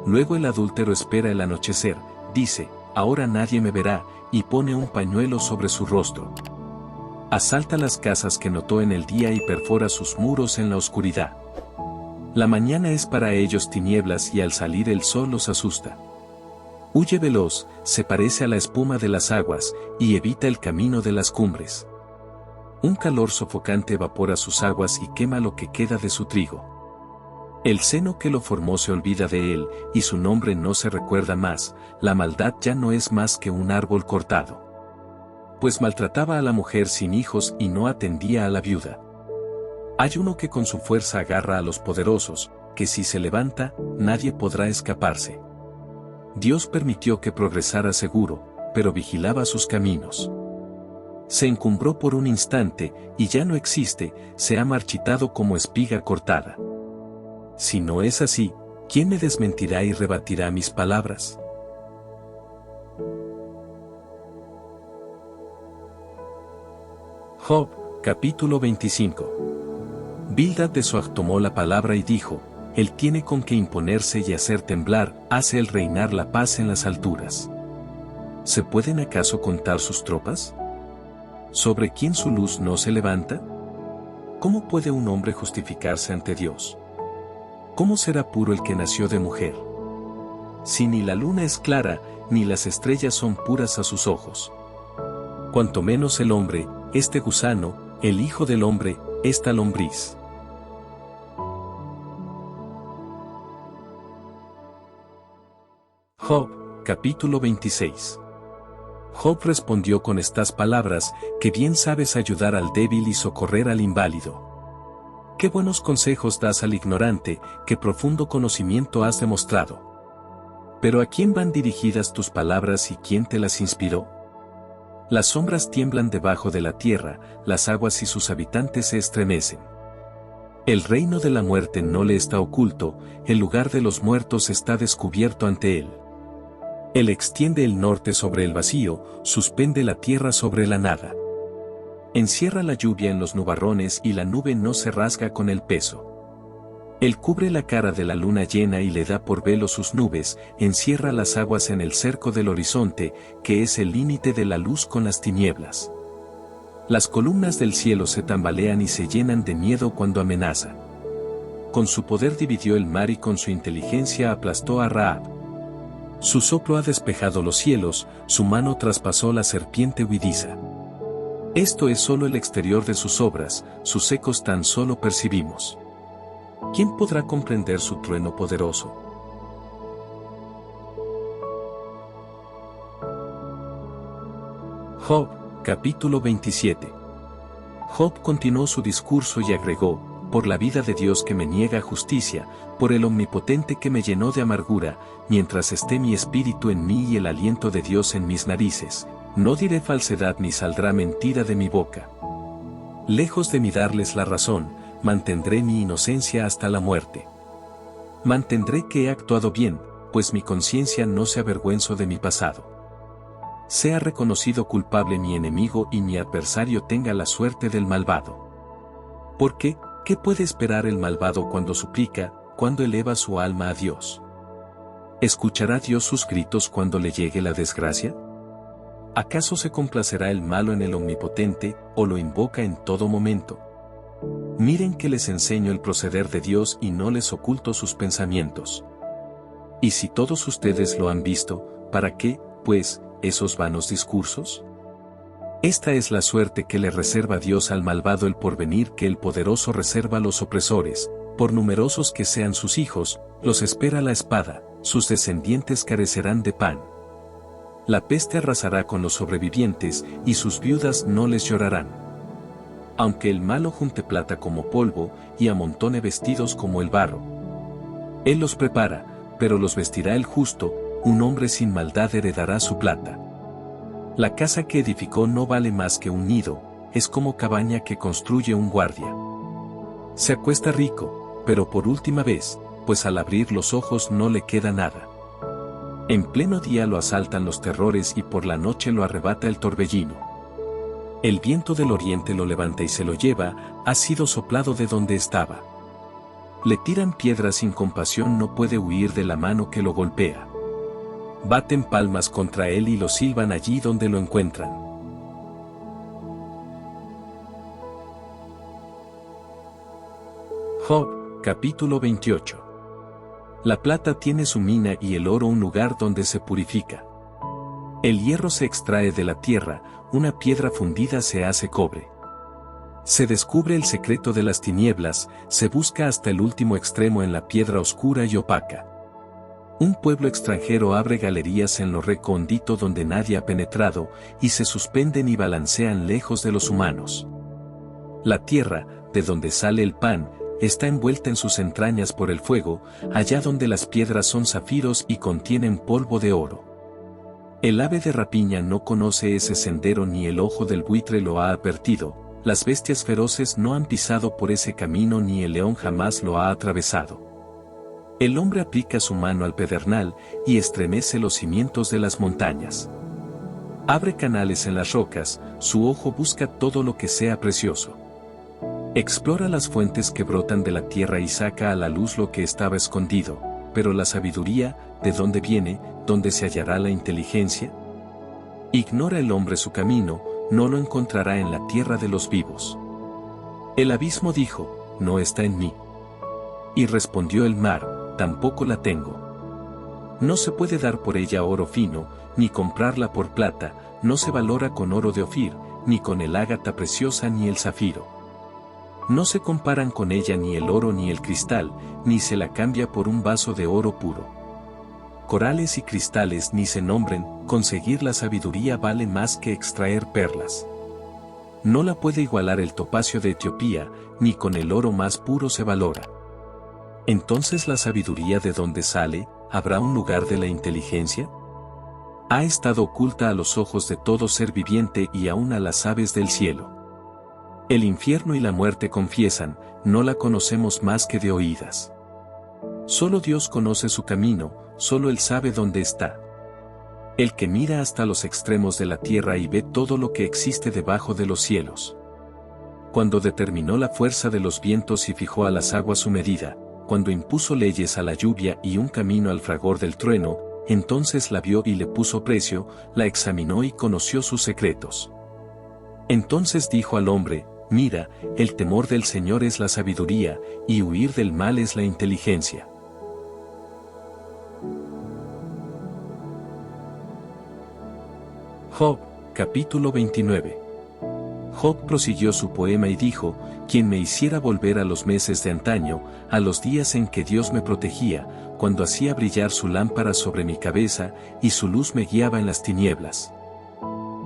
Luego el adúltero espera el anochecer, dice, ahora nadie me verá, y pone un pañuelo sobre su rostro. Asalta las casas que notó en el día y perfora sus muros en la oscuridad. La mañana es para ellos tinieblas y al salir el sol los asusta. Huye veloz, se parece a la espuma de las aguas, y evita el camino de las cumbres. Un calor sofocante evapora sus aguas y quema lo que queda de su trigo. El seno que lo formó se olvida de él, y su nombre no se recuerda más, la maldad ya no es más que un árbol cortado. Pues maltrataba a la mujer sin hijos y no atendía a la viuda. Hay uno que con su fuerza agarra a los poderosos, que si se levanta, nadie podrá escaparse. Dios permitió que progresara seguro, pero vigilaba sus caminos. Se encumbró por un instante, y ya no existe, se ha marchitado como espiga cortada. Si no es así, ¿quién me desmentirá y rebatirá mis palabras? Job, capítulo 25. Bildad de Suag tomó la palabra y dijo, Él tiene con qué imponerse y hacer temblar, hace el reinar la paz en las alturas. ¿Se pueden acaso contar sus tropas? ¿Sobre quién su luz no se levanta? ¿Cómo puede un hombre justificarse ante Dios? ¿Cómo será puro el que nació de mujer? Si ni la luna es clara, ni las estrellas son puras a sus ojos. Cuanto menos el hombre, este gusano, el hijo del hombre, esta lombriz. Job, capítulo 26. Job respondió con estas palabras: «Qué bien sabes ayudar al débil y socorrer al inválido. Qué buenos consejos das al ignorante, qué profundo conocimiento has demostrado. Pero ¿a quién van dirigidas tus palabras y quién te las inspiró? Las sombras tiemblan debajo de la tierra, las aguas y sus habitantes se estremecen. El reino de la muerte no le está oculto, el lugar de los muertos está descubierto ante él. Él extiende el norte sobre el vacío, suspende la tierra sobre la nada. Encierra la lluvia en los nubarrones y la nube no se rasga con el peso. Él cubre la cara de la luna llena y le da por velo sus nubes, encierra las aguas en el cerco del horizonte, que es el límite de la luz con las tinieblas. Las columnas del cielo se tambalean y se llenan de miedo cuando amenaza. Con su poder dividió el mar y con su inteligencia aplastó a Rahab. Su soplo ha despejado los cielos, su mano traspasó la serpiente huidiza. Esto es solo el exterior de sus obras, sus ecos tan solo percibimos. ¿Quién podrá comprender su trueno poderoso? Job, capítulo 27. Job continuó su discurso y agregó: «Por la vida de Dios que me niega justicia, por el Omnipotente que me llenó de amargura, mientras esté mi espíritu en mí y el aliento de Dios en mis narices, no diré falsedad ni saldrá mentira de mi boca. Lejos de mí darles la razón, mantendré mi inocencia hasta la muerte. Mantendré que he actuado bien, pues mi conciencia no se avergüenzo de mi pasado. Sea reconocido culpable mi enemigo y mi adversario tenga la suerte del malvado. Porque, ¿qué puede esperar el malvado cuando suplica, cuando eleva su alma a Dios? ¿Escuchará Dios sus gritos cuando le llegue la desgracia? ¿Acaso se complacerá el malo en el Omnipotente, o lo invoca en todo momento? Miren que les enseño el proceder de Dios y no les oculto sus pensamientos. Y si todos ustedes lo han visto, ¿para qué, pues, esos vanos discursos? Esta es la suerte que le reserva Dios al malvado, el porvenir que el poderoso reserva a los opresores, por numerosos que sean sus hijos, los espera la espada, sus descendientes carecerán de pan. La peste arrasará con los sobrevivientes, y sus viudas no les llorarán. Aunque el malo junte plata como polvo, y amontone vestidos como el barro. Él los prepara, pero los vestirá el justo, un hombre sin maldad heredará su plata. La casa que edificó no vale más que un nido, es como cabaña que construye un guardia. Se acuesta rico, pero por última vez, pues al abrir los ojos no le queda nada. En pleno día lo asaltan los terrores y por la noche lo arrebata el torbellino. El viento del oriente lo levanta y se lo lleva, ha sido soplado de donde estaba. Le tiran piedras sin compasión, no puede huir de la mano que lo golpea. Baten palmas contra él y lo silban allí donde lo encuentran. Job, capítulo 28. La plata tiene su mina y el oro un lugar donde se purifica. El hierro se extrae de la tierra, una piedra fundida se hace cobre. Se descubre el secreto de las tinieblas, se busca hasta el último extremo en la piedra oscura y opaca. Un pueblo extranjero abre galerías en lo recóndito donde nadie ha penetrado, y se suspenden y balancean lejos de los humanos. La tierra, de donde sale el pan, está envuelta en sus entrañas por el fuego, allá donde las piedras son zafiros y contienen polvo de oro. El ave de rapiña no conoce ese sendero ni el ojo del buitre lo ha advertido, las bestias feroces no han pisado por ese camino ni el león jamás lo ha atravesado. El hombre aplica su mano al pedernal y estremece los cimientos de las montañas. Abre canales en las rocas, su ojo busca todo lo que sea precioso. Explora las fuentes que brotan de la tierra y saca a la luz lo que estaba escondido, pero la sabiduría, ¿de dónde viene? ¿Dónde se hallará la inteligencia? Ignora el hombre su camino, no lo encontrará en la tierra de los vivos. El abismo dijo, no está en mí. Y respondió el mar, tampoco la tengo. No se puede dar por ella oro fino, ni comprarla por plata, no se valora con oro de Ofir, ni con el ágata preciosa ni el zafiro. No se comparan con ella ni el oro ni el cristal, ni se la cambia por un vaso de oro puro. corales y cristales ni se nombren, conseguir la sabiduría vale más que extraer perlas. No la puede igualar el topacio de Etiopía, ni con el oro más puro se valora. Entonces la sabiduría de dónde sale, ¿habrá un lugar de la inteligencia? Ha estado oculta a los ojos de todo ser viviente y aún a las aves del cielo. El infierno y la muerte confiesan, no la conocemos más que de oídas. Solo Dios conoce su camino, solo Él sabe dónde está. El que mira hasta los extremos de la tierra y ve todo lo que existe debajo de los cielos. Cuando determinó la fuerza de los vientos y fijó a las aguas su medida, cuando impuso leyes a la lluvia y un camino al fragor del trueno, entonces la vio y le puso precio, la examinó y conoció sus secretos. Entonces dijo al hombre, mira, el temor del Señor es la sabiduría, y huir del mal es la inteligencia. Job, capítulo 29. Job prosiguió su poema y dijo, quien me hiciera volver a los meses de antaño, a los días en que Dios me protegía, cuando hacía brillar su lámpara sobre mi cabeza, y su luz me guiaba en las tinieblas.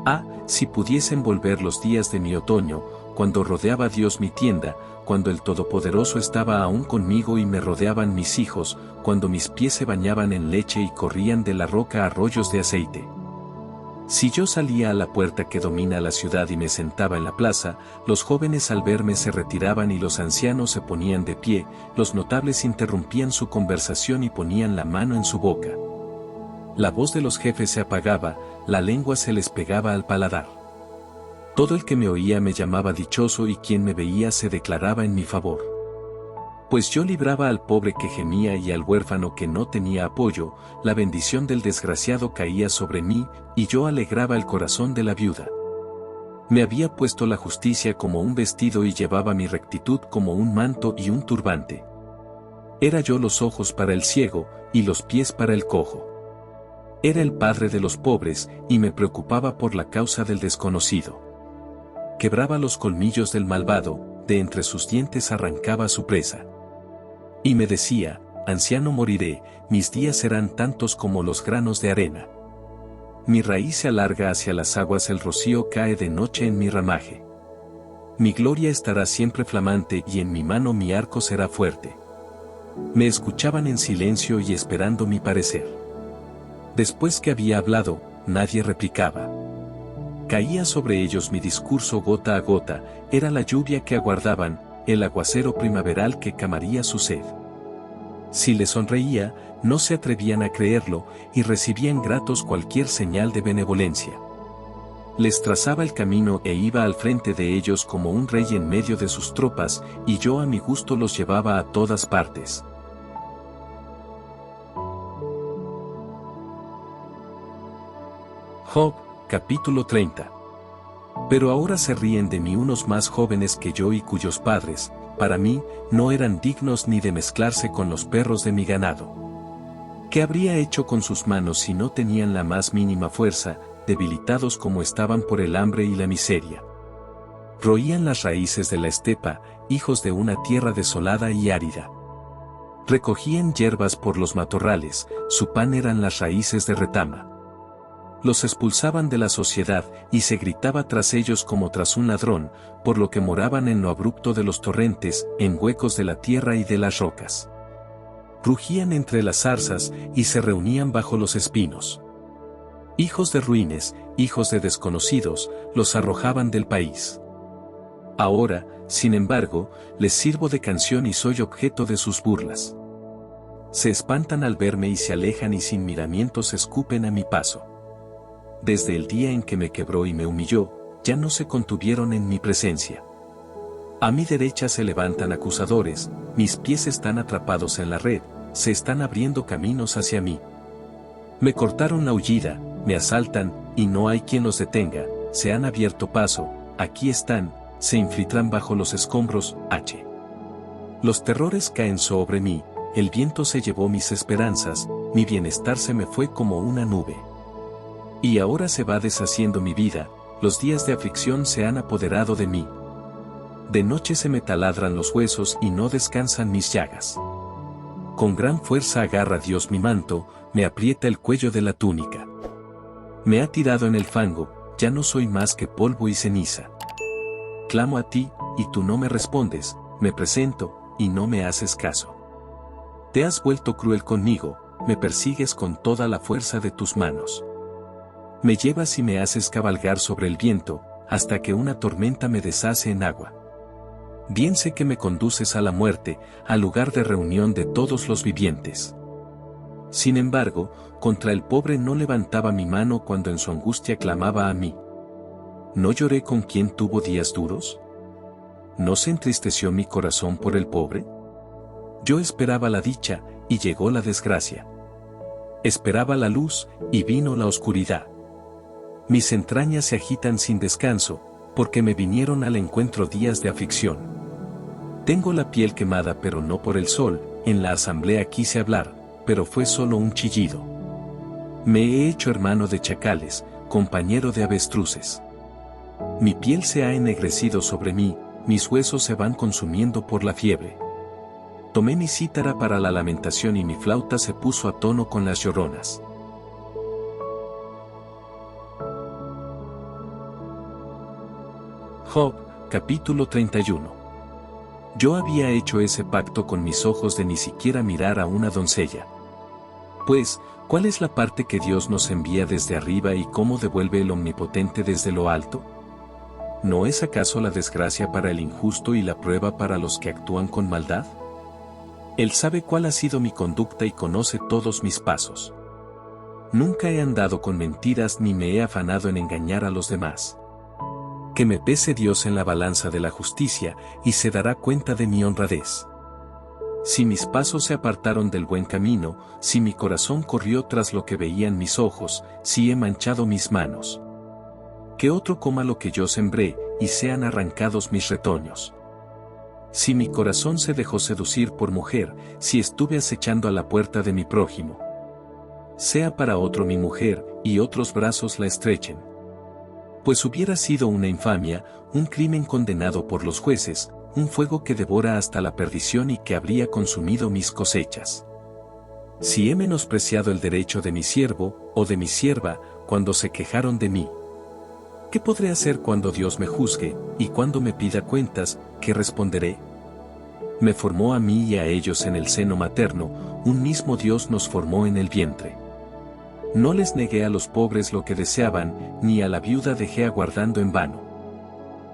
Ah, si pudiesen volver los días de mi otoño, cuando rodeaba Dios mi tienda, cuando el Todopoderoso estaba aún conmigo y me rodeaban mis hijos, cuando mis pies se bañaban en leche y corrían de la roca arroyos de aceite. Si yo salía a la puerta que domina la ciudad y me sentaba en la plaza, los jóvenes al verme se retiraban y los ancianos se ponían de pie, los notables interrumpían su conversación y ponían la mano en su boca. La voz de los jefes se apagaba, la lengua se les pegaba al paladar. Todo el que me oía me llamaba dichoso y quien me veía se declaraba en mi favor. Pues yo libraba al pobre que gemía y al huérfano que no tenía apoyo, la bendición del desgraciado caía sobre mí, y yo alegraba el corazón de la viuda. Me había puesto la justicia como un vestido y llevaba mi rectitud como un manto y un turbante. Era yo los ojos para el ciego, y los pies para el cojo. Era el padre de los pobres, y me preocupaba por la causa del desconocido. Quebraba los colmillos del malvado, de entre sus dientes arrancaba su presa. Y me decía, anciano moriré, mis días serán tantos como los granos de arena. Mi raíz se alarga hacia las aguas, el rocío cae de noche en mi ramaje. Mi gloria estará siempre flamante y en mi mano mi arco será fuerte. Me escuchaban en silencio y esperando mi parecer. Después que había hablado, nadie replicaba. Caía sobre ellos mi discurso gota a gota, era la lluvia que aguardaban, el aguacero primaveral que calmaría su sed. Si les sonreía, no se atrevían a creerlo, y recibían gratos cualquier señal de benevolencia. Les trazaba el camino e iba al frente de ellos como un rey en medio de sus tropas, y yo a mi gusto los llevaba a todas partes. Job, capítulo 30. Pero ahora se ríen de mí unos más jóvenes que yo y cuyos padres, para mí, no eran dignos ni de mezclarse con los perros de mi ganado. ¿Qué habría hecho con sus manos si no tenían la más mínima fuerza, debilitados como estaban por el hambre y la miseria? Roían las raíces de la estepa, hijos de una tierra desolada y árida. Recogían hierbas por los matorrales, su pan eran las raíces de retama. Los expulsaban de la sociedad, y se gritaba tras ellos como tras un ladrón, por lo que moraban en lo abrupto de los torrentes, en huecos de la tierra y de las rocas. Rugían entre las zarzas, y se reunían bajo los espinos. Hijos de ruines, hijos de desconocidos, los arrojaban del país. Ahora, sin embargo, les sirvo de canción y soy objeto de sus burlas. Se espantan al verme y se alejan y sin miramientos escupen a mi paso. Desde el día en que me quebró y me humilló, ya no se contuvieron en mi presencia. A mi derecha se levantan acusadores, mis pies están atrapados en la red, se están abriendo caminos hacia mí. Me cortaron la hullida, me asaltan, y no hay quien los detenga, se han abierto paso, aquí están, se infiltran bajo los escombros, H. Los terrores caen sobre mí, el viento se llevó mis esperanzas, mi bienestar se me fue como una nube. Y ahora se va deshaciendo mi vida, los días de aflicción se han apoderado de mí. De noche se me taladran los huesos y no descansan mis llagas. Con gran fuerza agarra Dios mi manto, me aprieta el cuello de la túnica. Me ha tirado en el fango, ya no soy más que polvo y ceniza. Clamo a ti, y tú no me respondes, me presento, y no me haces caso. Te has vuelto cruel conmigo, me persigues con toda la fuerza de tus manos. Me llevas y me haces cabalgar sobre el viento, hasta que una tormenta me deshace en agua. Bien sé que me conduces a la muerte, al lugar de reunión de todos los vivientes. Sin embargo, contra el pobre no levantaba mi mano cuando en su angustia clamaba a mí. ¿No lloré con quien tuvo días duros? ¿No se entristeció mi corazón por el pobre? Yo esperaba la dicha, y llegó la desgracia. Esperaba la luz, y vino la oscuridad. Mis entrañas se agitan sin descanso, porque me vinieron al encuentro días de aflicción. Tengo la piel quemada pero no por el sol, en la asamblea quise hablar, pero fue solo un chillido. Me he hecho hermano de chacales, compañero de avestruces. Mi piel se ha ennegrecido sobre mí, mis huesos se van consumiendo por la fiebre. Tomé mi cítara para la lamentación y mi flauta se puso a tono con las lloronas. Job, capítulo 31. Yo había hecho ese pacto con mis ojos de ni siquiera mirar a una doncella. Pues, ¿cuál es la parte que Dios nos envía desde arriba y cómo devuelve el Omnipotente desde lo alto? ¿No es acaso la desgracia para el injusto y la prueba para los que actúan con maldad? Él sabe cuál ha sido mi conducta y conoce todos mis pasos. Nunca he andado con mentiras ni me he afanado en engañar a los demás. Que me pese Dios en la balanza de la justicia, y se dará cuenta de mi honradez. Si mis pasos se apartaron del buen camino, si mi corazón corrió tras lo que veían mis ojos, si he manchado mis manos. Que otro coma lo que yo sembré, y sean arrancados mis retoños. Si mi corazón se dejó seducir por mujer, si estuve acechando a la puerta de mi prójimo. Sea para otro mi mujer, y otros brazos la estrechen. Pues hubiera sido una infamia, un crimen condenado por los jueces, un fuego que devora hasta la perdición y que habría consumido mis cosechas. Si he menospreciado el derecho de mi siervo, o de mi sierva, cuando se quejaron de mí. ¿Qué podré hacer cuando Dios me juzgue, y cuando me pida cuentas, qué responderé? Me formó a mí y a ellos en el seno materno, un mismo Dios nos formó en el vientre. No les negué a los pobres lo que deseaban, ni a la viuda dejé aguardando en vano.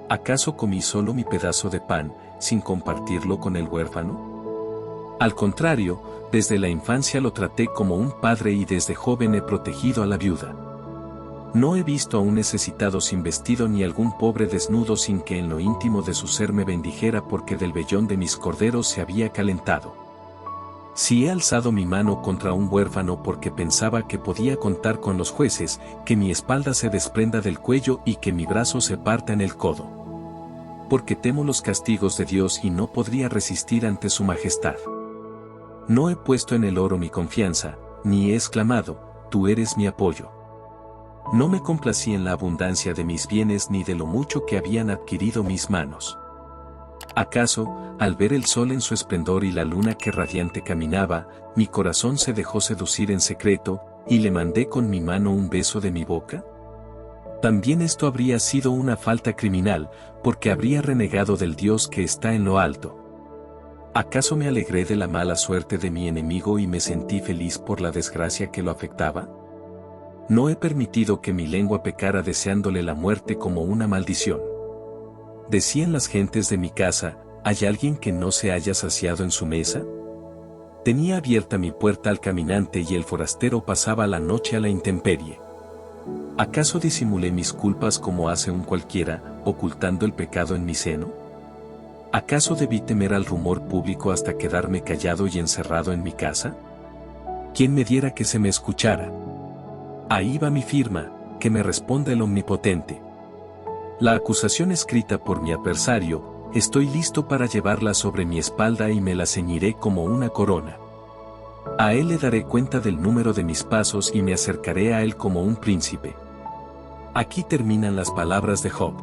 ¿Acaso comí solo mi pedazo de pan, sin compartirlo con el huérfano? Al contrario, desde la infancia lo traté como un padre y desde joven he protegido a la viuda. No he visto a un necesitado sin vestido ni algún pobre desnudo sin que en lo íntimo de su ser me bendijera porque del vellón de mis corderos se había calentado. Si he alzado mi mano contra un huérfano porque pensaba que podía contar con los jueces, que mi espalda se desprenda del cuello y que mi brazo se parta en el codo. Porque temo los castigos de Dios y no podría resistir ante su majestad. No he puesto en el oro mi confianza, ni he exclamado, tú eres mi apoyo. No me complací en la abundancia de mis bienes ni de lo mucho que habían adquirido mis manos. ¿Acaso, al ver el sol en su esplendor y la luna que radiante caminaba, mi corazón se dejó seducir en secreto, y le mandé con mi mano un beso de mi boca? También esto habría sido una falta criminal, porque habría renegado del Dios que está en lo alto. ¿Acaso me alegré de la mala suerte de mi enemigo y me sentí feliz por la desgracia que lo afectaba? No he permitido que mi lengua pecara deseándole la muerte como una maldición. Decían las gentes de mi casa, ¿hay alguien que no se haya saciado en su mesa? Tenía abierta mi puerta al caminante y el forastero pasaba la noche a la intemperie. ¿Acaso disimulé mis culpas como hace un cualquiera, ocultando el pecado en mi seno? ¿Acaso debí temer al rumor público hasta quedarme callado y encerrado en mi casa? ¿Quién me diera que se me escuchara? Ahí va mi firma, que me responda el Omnipotente. La acusación escrita por mi adversario, estoy listo para llevarla sobre mi espalda y me la ceñiré como una corona. A él le daré cuenta del número de mis pasos y me acercaré a él como un príncipe. Aquí terminan las palabras de Job.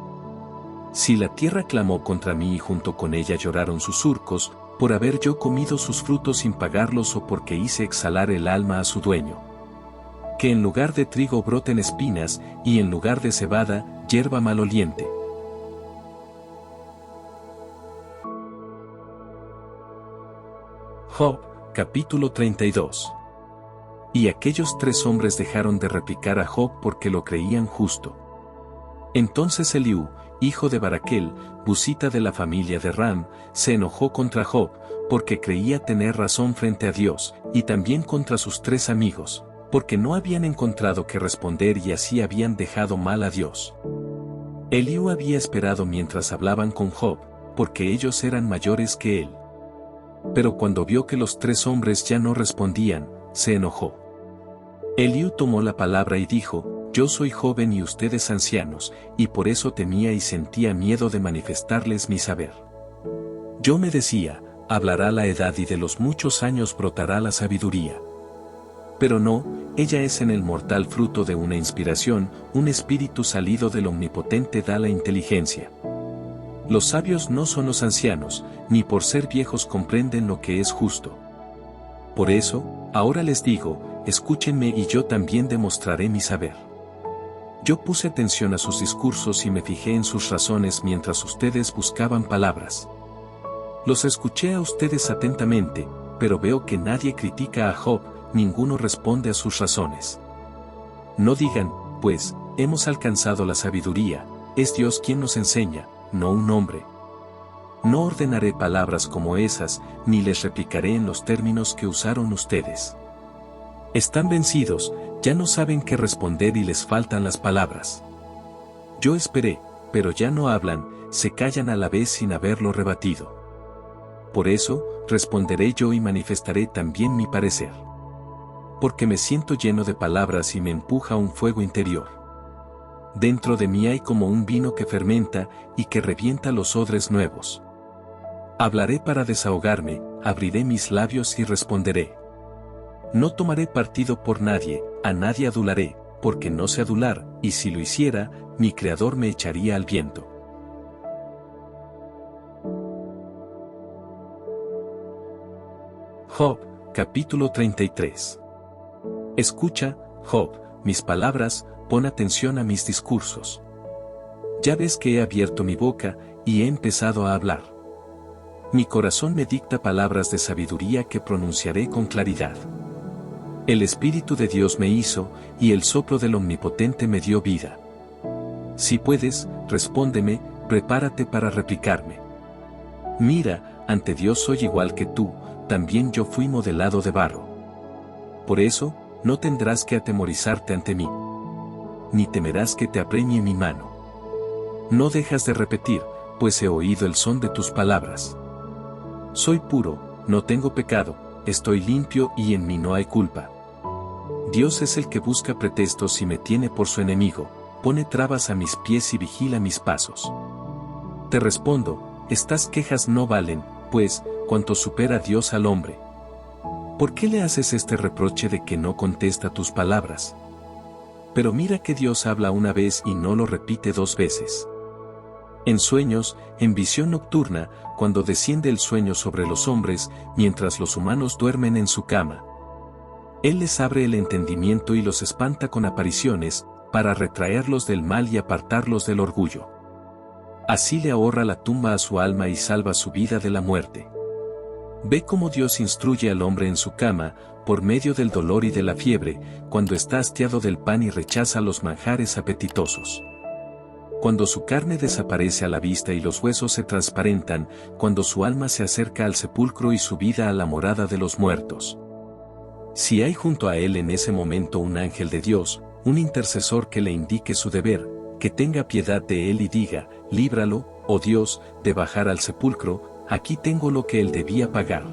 Si la tierra clamó contra mí y junto con ella lloraron sus surcos, por haber yo comido sus frutos sin pagarlos o porque hice exhalar el alma a su dueño. Que en lugar de trigo broten espinas, y en lugar de cebada, hierba maloliente. Job, capítulo 32. Y aquellos 3 hombres dejaron de replicar a Job porque lo creían justo. Entonces Eliú, hijo de Baraquel, busita de la familia de Ram, se enojó contra Job, porque creía tener razón frente a Dios, y también contra sus 3 amigos, porque no habían encontrado qué responder y así habían dejado mal a Dios. Eliú había esperado mientras hablaban con Job, porque ellos eran mayores que él. Pero cuando vio que los 3 hombres ya no respondían, se enojó. Eliú tomó la palabra y dijo: Yo soy joven y ustedes ancianos, y por eso temía y sentía miedo de manifestarles mi saber. Yo me decía: hablará la edad y de los muchos años brotará la sabiduría. Pero no, ella es en el mortal fruto de una inspiración, un espíritu salido del Omnipotente da la inteligencia. Los sabios no son los ancianos, ni por ser viejos comprenden lo que es justo. Por eso, ahora les digo, escúchenme y yo también demostraré mi saber. Yo puse atención a sus discursos y me fijé en sus razones mientras ustedes buscaban palabras. Los escuché a ustedes atentamente, pero veo que nadie critica a Job, ninguno responde a sus razones. No digan, pues, hemos alcanzado la sabiduría, es Dios quien nos enseña, no un hombre. No ordenaré palabras como esas, ni les replicaré en los términos que usaron ustedes. Están vencidos, ya no saben qué responder y les faltan las palabras. Yo esperé, pero ya no hablan, se callan a la vez sin haberlo rebatido. Por eso, responderé yo y manifestaré también mi parecer. Porque me siento lleno de palabras y me empuja un fuego interior. Dentro de mí hay como un vino que fermenta y que revienta los odres nuevos. Hablaré para desahogarme, abriré mis labios y responderé. No tomaré partido por nadie, a nadie adularé, porque no sé adular, y si lo hiciera, mi Creador me echaría al viento. Job, capítulo 33. Escucha, Job, mis palabras, pon atención a mis discursos. Ya ves que he abierto mi boca, y he empezado a hablar. Mi corazón me dicta palabras de sabiduría que pronunciaré con claridad. El Espíritu de Dios me hizo, y el soplo del Omnipotente me dio vida. Si puedes, respóndeme, prepárate para replicarme. Mira, ante Dios soy igual que tú, también yo fui modelado de barro. Por eso, no tendrás que atemorizarte ante mí. Ni temerás que te apremie mi mano. No dejas de repetir, pues he oído el son de tus palabras. Soy puro, no tengo pecado, estoy limpio y en mí no hay culpa. Dios es el que busca pretextos y me tiene por su enemigo, pone trabas a mis pies y vigila mis pasos. Te respondo, estas quejas no valen, pues, cuanto supera Dios al hombre. ¿Por qué le haces este reproche de que no contesta tus palabras? Pero mira que Dios habla una vez y no lo repite 2 veces. En sueños, en visión nocturna, cuando desciende el sueño sobre los hombres, mientras los humanos duermen en su cama. Él les abre el entendimiento y los espanta con apariciones, para retraerlos del mal y apartarlos del orgullo. Así le ahorra la tumba a su alma y salva su vida de la muerte. Ve cómo Dios instruye al hombre en su cama, por medio del dolor y de la fiebre, cuando está hastiado del pan y rechaza los manjares apetitosos. Cuando su carne desaparece a la vista y los huesos se transparentan, cuando su alma se acerca al sepulcro y su vida a la morada de los muertos. Si hay junto a él en ese momento un ángel de Dios, un intercesor que le indique su deber, que tenga piedad de él y diga, líbralo, oh Dios, de bajar al sepulcro, aquí tengo lo que él debía pagar.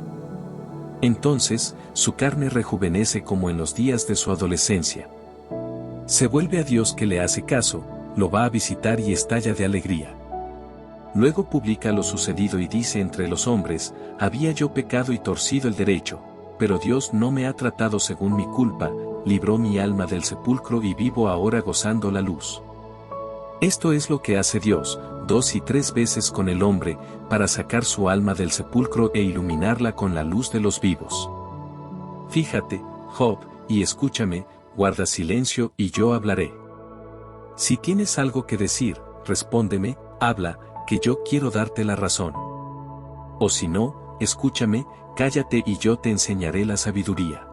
Entonces, su carne rejuvenece como en los días de su adolescencia. Se vuelve a Dios que le hace caso, lo va a visitar y estalla de alegría. Luego publica lo sucedido y dice entre los hombres, había yo pecado y torcido el derecho, pero Dios no me ha tratado según mi culpa, libró mi alma del sepulcro y vivo ahora gozando la luz. Esto es lo que hace Dios, 2 y 3 veces con el hombre, para sacar su alma del sepulcro e iluminarla con la luz de los vivos. Fíjate, Job, y escúchame, guarda silencio y yo hablaré. Si tienes algo que decir, respóndeme, habla, que yo quiero darte la razón. O si no, escúchame, cállate y yo te enseñaré la sabiduría.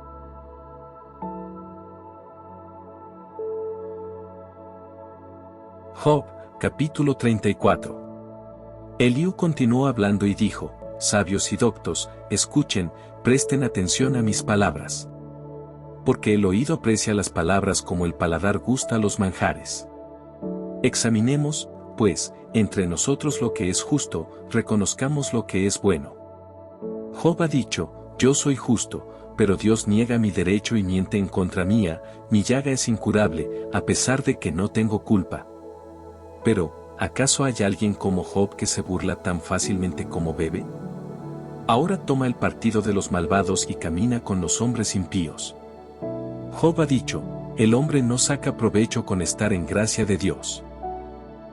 Job, capítulo 34. Eliú continuó hablando y dijo: sabios y doctos, escuchen, presten atención a mis palabras. Porque el oído aprecia las palabras como el paladar gusta los manjares. Examinemos, pues, entre nosotros lo que es justo, reconozcamos lo que es bueno. Job ha dicho: yo soy justo, pero Dios niega mi derecho y miente en contra mía, mi llaga es incurable, a pesar de que no tengo culpa. Pero, ¿acaso hay alguien como Job que se burla tan fácilmente como bebe? Ahora toma el partido de los malvados y camina con los hombres impíos. Job ha dicho: el hombre no saca provecho con estar en gracia de Dios.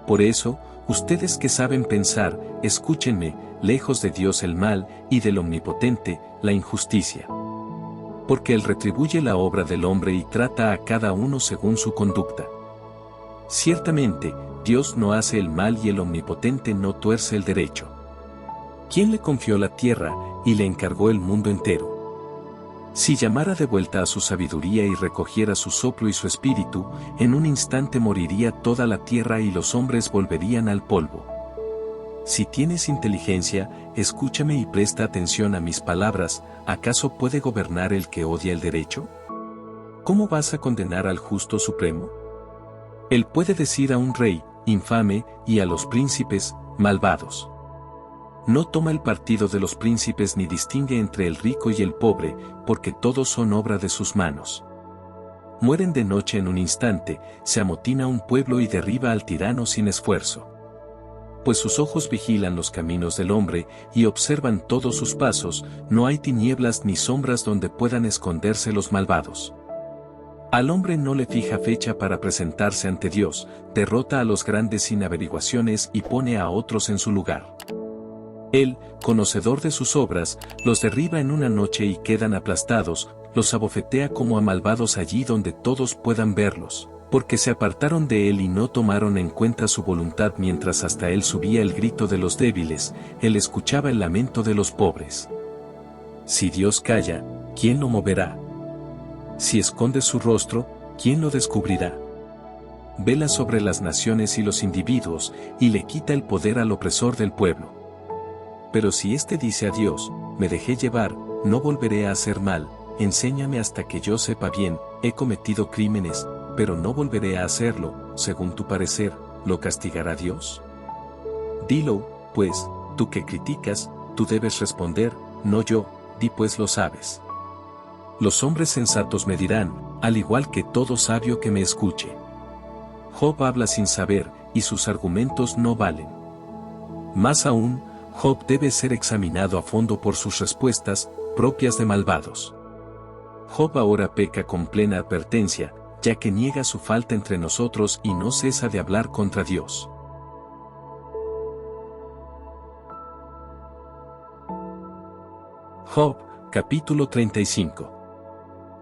Por eso, ustedes que saben pensar, escúchenme, lejos de Dios el mal, y del Omnipotente, la injusticia. Porque Él retribuye la obra del hombre y trata a cada uno según su conducta. Ciertamente, Dios no hace el mal y el Omnipotente no tuerce el derecho. ¿Quién le confió la tierra, y le encargó el mundo entero? Si llamara de vuelta a su sabiduría y recogiera su soplo y su espíritu, en un instante moriría toda la tierra y los hombres volverían al polvo. Si tienes inteligencia, escúchame y presta atención a mis palabras, ¿acaso puede gobernar el que odia el derecho? ¿Cómo vas a condenar al justo supremo? Él puede decir a un rey, infame, y a los príncipes, malvados. No toma el partido de los príncipes ni distingue entre el rico y el pobre, porque todos son obra de sus manos. Mueren de noche en un instante, se amotina un pueblo y derriba al tirano sin esfuerzo. Pues sus ojos vigilan los caminos del hombre, y observan todos sus pasos, no hay tinieblas ni sombras donde puedan esconderse los malvados. Al hombre no le fija fecha para presentarse ante Dios, derrota a los grandes sin averiguaciones y pone a otros en su lugar. Él, conocedor de sus obras, los derriba en una noche y quedan aplastados, los abofetea como a malvados allí donde todos puedan verlos, porque se apartaron de él y no tomaron en cuenta su voluntad mientras hasta él subía el grito de los débiles, él escuchaba el lamento de los pobres. Si Dios calla, ¿quién lo moverá? Si esconde su rostro, ¿quién lo descubrirá? Vela sobre las naciones y los individuos, y le quita el poder al opresor del pueblo. Pero si éste dice a Dios: me dejé llevar, no volveré a hacer mal, enséñame hasta que yo sepa bien, he cometido crímenes, pero no volveré a hacerlo, según tu parecer, ¿lo castigará Dios? Dilo, pues, tú que criticas, tú debes responder, no yo, di pues lo sabes. Los hombres sensatos me dirán, al igual que todo sabio que me escuche. Job habla sin saber, y sus argumentos no valen. Más aún, Job debe ser examinado a fondo por sus respuestas, propias de malvados. Job ahora peca con plena advertencia, ya que niega su falta entre nosotros y no cesa de hablar contra Dios. Job, capítulo 35.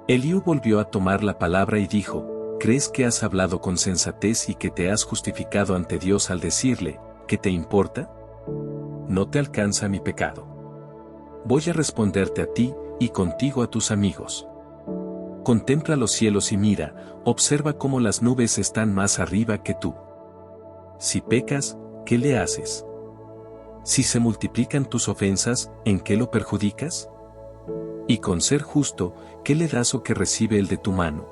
Eliú volvió a tomar la palabra y dijo: ¿crees que has hablado con sensatez y que te has justificado ante Dios al decirle: ¿qué te importa? No te alcanza mi pecado. Voy a responderte a ti, y contigo a tus amigos. Contempla los cielos y mira, observa cómo las nubes están más arriba que tú. Si pecas, ¿qué le haces? Si se multiplican tus ofensas, ¿en qué lo perjudicas? Y con ser justo, ¿qué le das o qué recibe el de tu mano?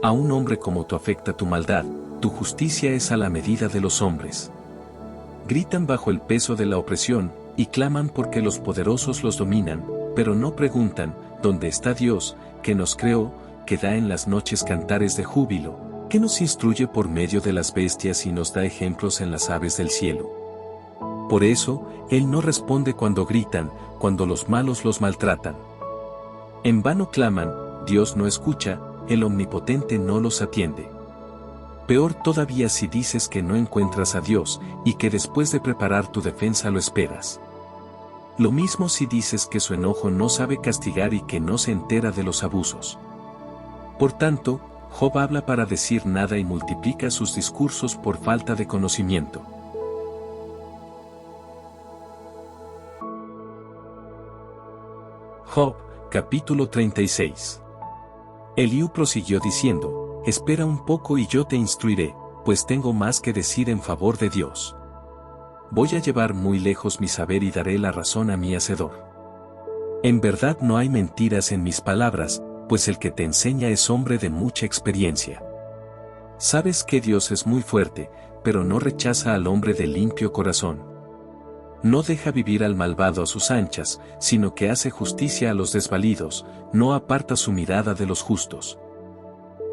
A un hombre como tú afecta tu maldad, tu justicia es a la medida de los hombres. Gritan bajo el peso de la opresión, y claman porque los poderosos los dominan, pero no preguntan: ¿dónde está Dios, que nos creó, que da en las noches cantares de júbilo, que nos instruye por medio de las bestias y nos da ejemplos en las aves del cielo? Por eso, Él no responde cuando gritan, cuando los malos los maltratan. En vano claman, Dios no escucha, el Omnipotente no los atiende. Peor todavía si dices que no encuentras a Dios, y que después de preparar tu defensa lo esperas. Lo mismo si dices que su enojo no sabe castigar y que no se entera de los abusos. Por tanto, Job habla para decir nada y multiplica sus discursos por falta de conocimiento. Job, capítulo 36. Eliú prosiguió diciendo: espera un poco y yo te instruiré, pues tengo más que decir en favor de Dios. Voy a llevar muy lejos mi saber y daré la razón a mi hacedor. En verdad no hay mentiras en mis palabras, pues el que te enseña es hombre de mucha experiencia. Sabes que Dios es muy fuerte, pero no rechaza al hombre de limpio corazón. No deja vivir al malvado a sus anchas, sino que hace justicia a los desvalidos, no aparta su mirada de los justos.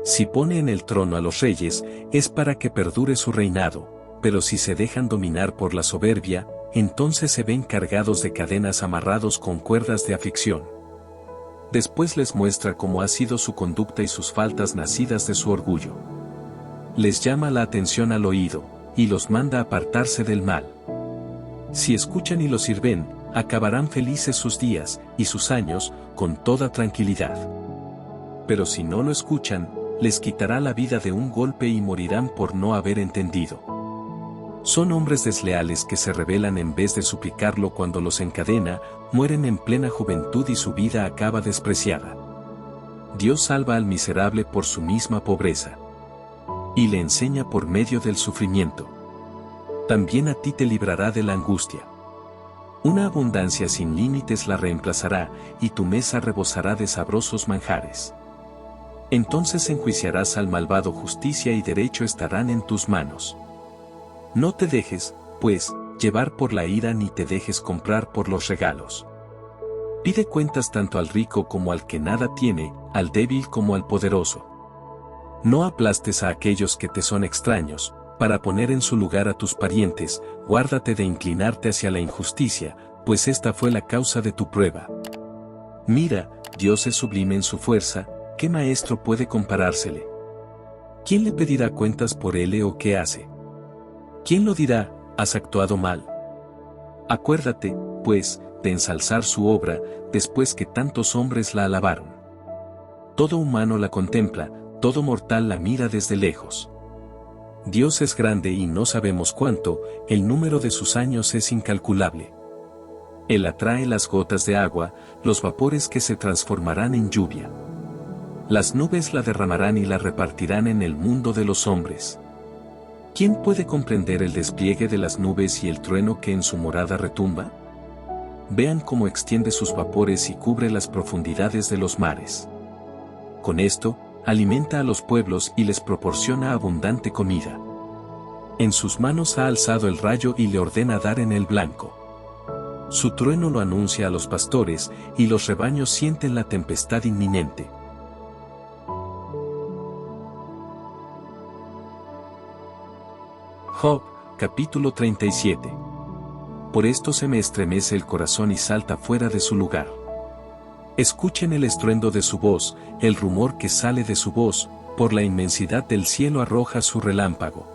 Si pone en el trono a los reyes, es para que perdure su reinado, pero si se dejan dominar por la soberbia, entonces se ven cargados de cadenas amarrados con cuerdas de aflicción. Después les muestra cómo ha sido su conducta y sus faltas nacidas de su orgullo. Les llama la atención al oído, y los manda a apartarse del mal. Si escuchan y lo sirven, acabarán felices sus días, y sus años, con toda tranquilidad. Pero si no lo escuchan, les quitará la vida de un golpe y morirán por no haber entendido. Son hombres desleales que se rebelan en vez de suplicarlo cuando los encadena, mueren en plena juventud y su vida acaba despreciada. Dios salva al miserable por su misma pobreza. Y le enseña por medio del sufrimiento. También a ti te librará de la angustia. Una abundancia sin límites la reemplazará, y tu mesa rebosará de sabrosos manjares. Entonces enjuiciarás al malvado, justicia y derecho estarán en tus manos. No te dejes, pues, llevar por la ira ni te dejes comprar por los regalos. Pide cuentas tanto al rico como al que nada tiene, al débil como al poderoso. No aplastes a aquellos que te son extraños, para poner en su lugar a tus parientes, guárdate de inclinarte hacia la injusticia, pues esta fue la causa de tu prueba. Mira, Dios es sublime en su fuerza, ¿qué maestro puede comparársele? ¿Quién le pedirá cuentas por él o qué hace? ¿Quién lo dirá, has actuado mal? Acuérdate, pues, de ensalzar su obra, después que tantos hombres la alabaron. Todo humano la contempla, todo mortal la mira desde lejos. Dios es grande y no sabemos cuánto, el número de sus años es incalculable. Él atrae las gotas de agua, los vapores que se transformarán en lluvia. Las nubes la derramarán y la repartirán en el mundo de los hombres. ¿Quién puede comprender el despliegue de las nubes y el trueno que en su morada retumba? Vean cómo extiende sus vapores y cubre las profundidades de los mares. Con esto, alimenta a los pueblos y les proporciona abundante comida. En sus manos ha alzado el rayo y le ordena dar en el blanco. Su trueno lo anuncia a los pastores, y los rebaños sienten la tempestad inminente. Job, capítulo 37. Por esto se me estremece el corazón y salta fuera de su lugar. Escuchen el estruendo de su voz, el rumor que sale de su voz, por la inmensidad del cielo arroja su relámpago,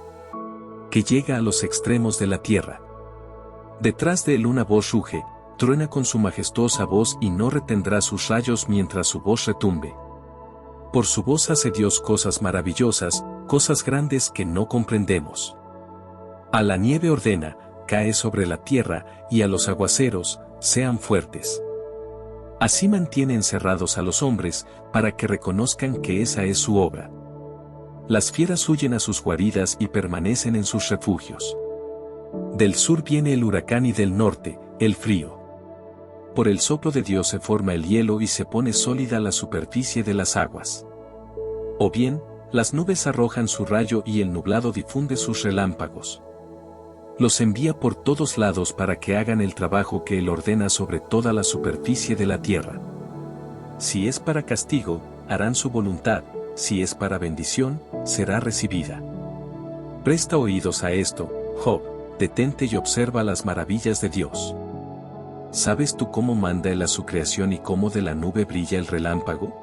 que llega a los extremos de la tierra. Detrás de él una voz ruge, truena con su majestuosa voz y no retendrá sus rayos mientras su voz retumbe. Por su voz hace Dios cosas maravillosas, cosas grandes que no comprendemos. A la nieve ordena, cae sobre la tierra, y a los aguaceros, sean fuertes. Así mantiene encerrados a los hombres, para que reconozcan que esa es su obra. Las fieras huyen a sus guaridas y permanecen en sus refugios. Del sur viene el huracán y del norte, el frío. Por el soplo de Dios se forma el hielo y se pone sólida la superficie de las aguas. O bien, las nubes arrojan su rayo y el nublado difunde sus relámpagos. Los envía por todos lados para que hagan el trabajo que Él ordena sobre toda la superficie de la tierra. Si es para castigo, harán su voluntad, si es para bendición, será recibida. Presta oídos a esto, Job, detente y observa las maravillas de Dios. ¿Sabes tú cómo manda Él a su creación y cómo de la nube brilla el relámpago?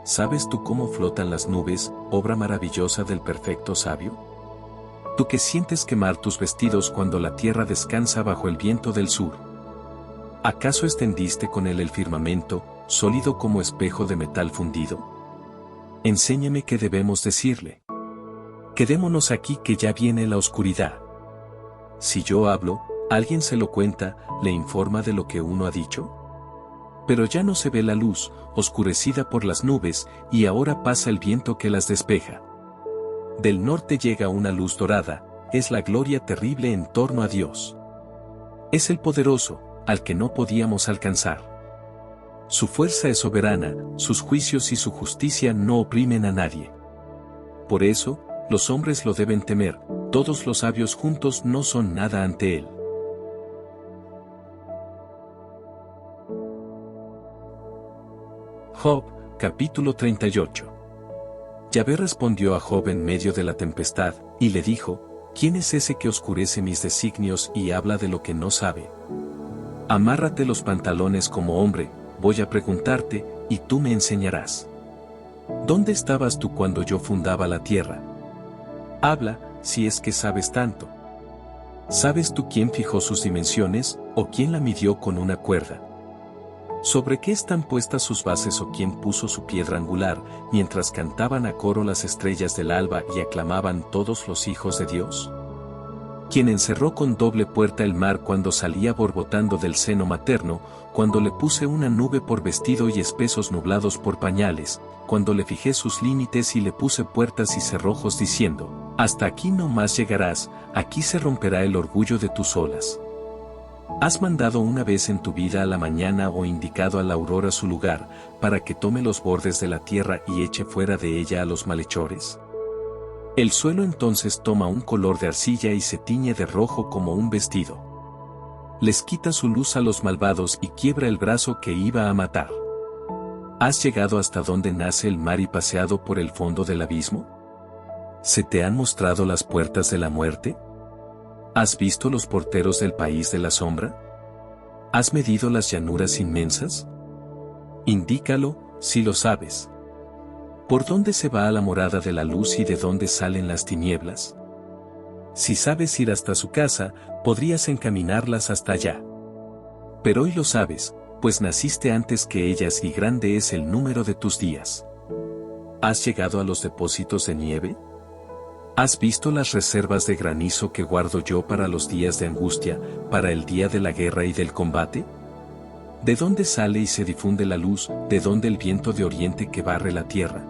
¿Sabes tú cómo flotan las nubes, obra maravillosa del perfecto sabio? Tú que sientes quemar tus vestidos cuando la tierra descansa bajo el viento del sur. ¿Acaso extendiste con él el firmamento, sólido como espejo de metal fundido? Enséñame qué debemos decirle. Quedémonos aquí que ya viene la oscuridad. Si yo hablo, alguien se lo cuenta, le informa de lo que uno ha dicho. Pero ya no se ve la luz, oscurecida por las nubes, y ahora pasa el viento que las despeja. Del norte llega una luz dorada, es la gloria terrible en torno a Dios. Es el poderoso, al que no podíamos alcanzar. Su fuerza es soberana, sus juicios y su justicia no oprimen a nadie. Por eso, los hombres lo deben temer, todos los sabios juntos no son nada ante él. Job, capítulo 38. Yahvé respondió a Job en medio de la tempestad, y le dijo: ¿Quién es ese que oscurece mis designios y habla de lo que no sabe? Amárrate los pantalones como hombre, voy a preguntarte, y tú me enseñarás. ¿Dónde estabas tú cuando yo fundaba la tierra? Habla, si es que sabes tanto. ¿Sabes tú quién fijó sus dimensiones, o quién la midió con una cuerda? ¿Sobre qué están puestas sus bases o quién puso su piedra angular, mientras cantaban a coro las estrellas del alba y aclamaban todos los hijos de Dios? ¿Quién encerró con doble puerta el mar cuando salía borbotando del seno materno, cuando le puse una nube por vestido y espesos nublados por pañales, cuando le fijé sus límites y le puse puertas y cerrojos diciendo: hasta aquí no más llegarás, aquí se romperá el orgullo de tus olas? ¿Has mandado una vez en tu vida a la mañana o indicado a la aurora su lugar, para que tome los bordes de la tierra y eche fuera de ella a los malhechores? El suelo entonces toma un color de arcilla y se tiñe de rojo como un vestido. Les quita su luz a los malvados y quiebra el brazo que iba a matar. ¿Has llegado hasta donde nace el mar y paseado por el fondo del abismo? ¿Se te han mostrado las puertas de la muerte? ¿Has visto los porteros del país de la sombra? ¿Has medido las llanuras inmensas? Indícalo, si lo sabes. ¿Por dónde se va a la morada de la luz y de dónde salen las tinieblas? Si sabes ir hasta su casa, podrías encaminarlas hasta allá. Pero hoy lo sabes, pues naciste antes que ellas y grande es el número de tus días. ¿Has llegado a los depósitos de nieve? ¿Has visto las reservas de granizo que guardo yo para los días de angustia, para el día de la guerra y del combate? ¿De dónde sale y se difunde la luz, de dónde el viento de oriente que barre la tierra?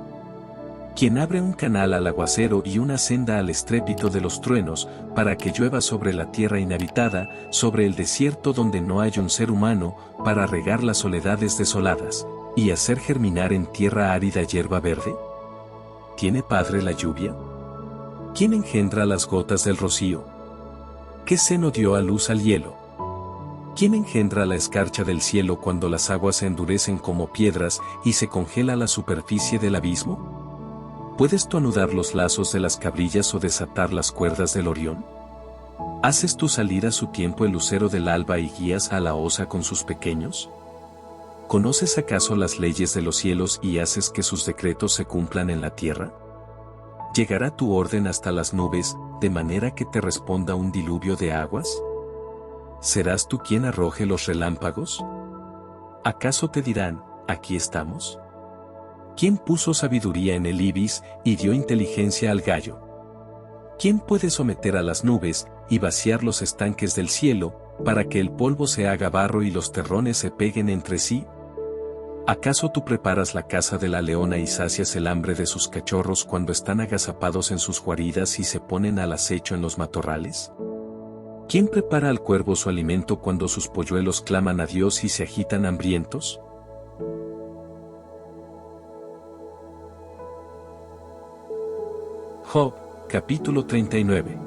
Quien abre un canal al aguacero y una senda al estrépito de los truenos, para que llueva sobre la tierra inhabitada, sobre el desierto donde no hay un ser humano, para regar las soledades desoladas, y hacer germinar en tierra árida hierba verde? ¿Tiene padre la lluvia? ¿Quién engendra las gotas del rocío? ¿Qué seno dio a luz al hielo? ¿Quién engendra la escarcha del cielo cuando las aguas se endurecen como piedras y se congela la superficie del abismo? ¿Puedes tú anudar los lazos de las cabrillas o desatar las cuerdas del Orión? ¿Haces tú salir a su tiempo el lucero del alba y guías a la osa con sus pequeños? ¿Conoces acaso las leyes de los cielos y haces que sus decretos se cumplan en la tierra? ¿Llegará tu orden hasta las nubes, de manera que te responda un diluvio de aguas? ¿Serás tú quien arroje los relámpagos? ¿Acaso te dirán, aquí estamos? ¿Quién puso sabiduría en el ibis y dio inteligencia al gallo? ¿Quién puede someter a las nubes y vaciar los estanques del cielo, para que el polvo se haga barro y los terrones se peguen entre sí? ¿Acaso tú preparas la casa de la leona y sacias el hambre de sus cachorros cuando están agazapados en sus guaridas y se ponen al acecho en los matorrales? ¿Quién prepara al cuervo su alimento cuando sus polluelos claman a Dios y se agitan hambrientos? Job, capítulo 39.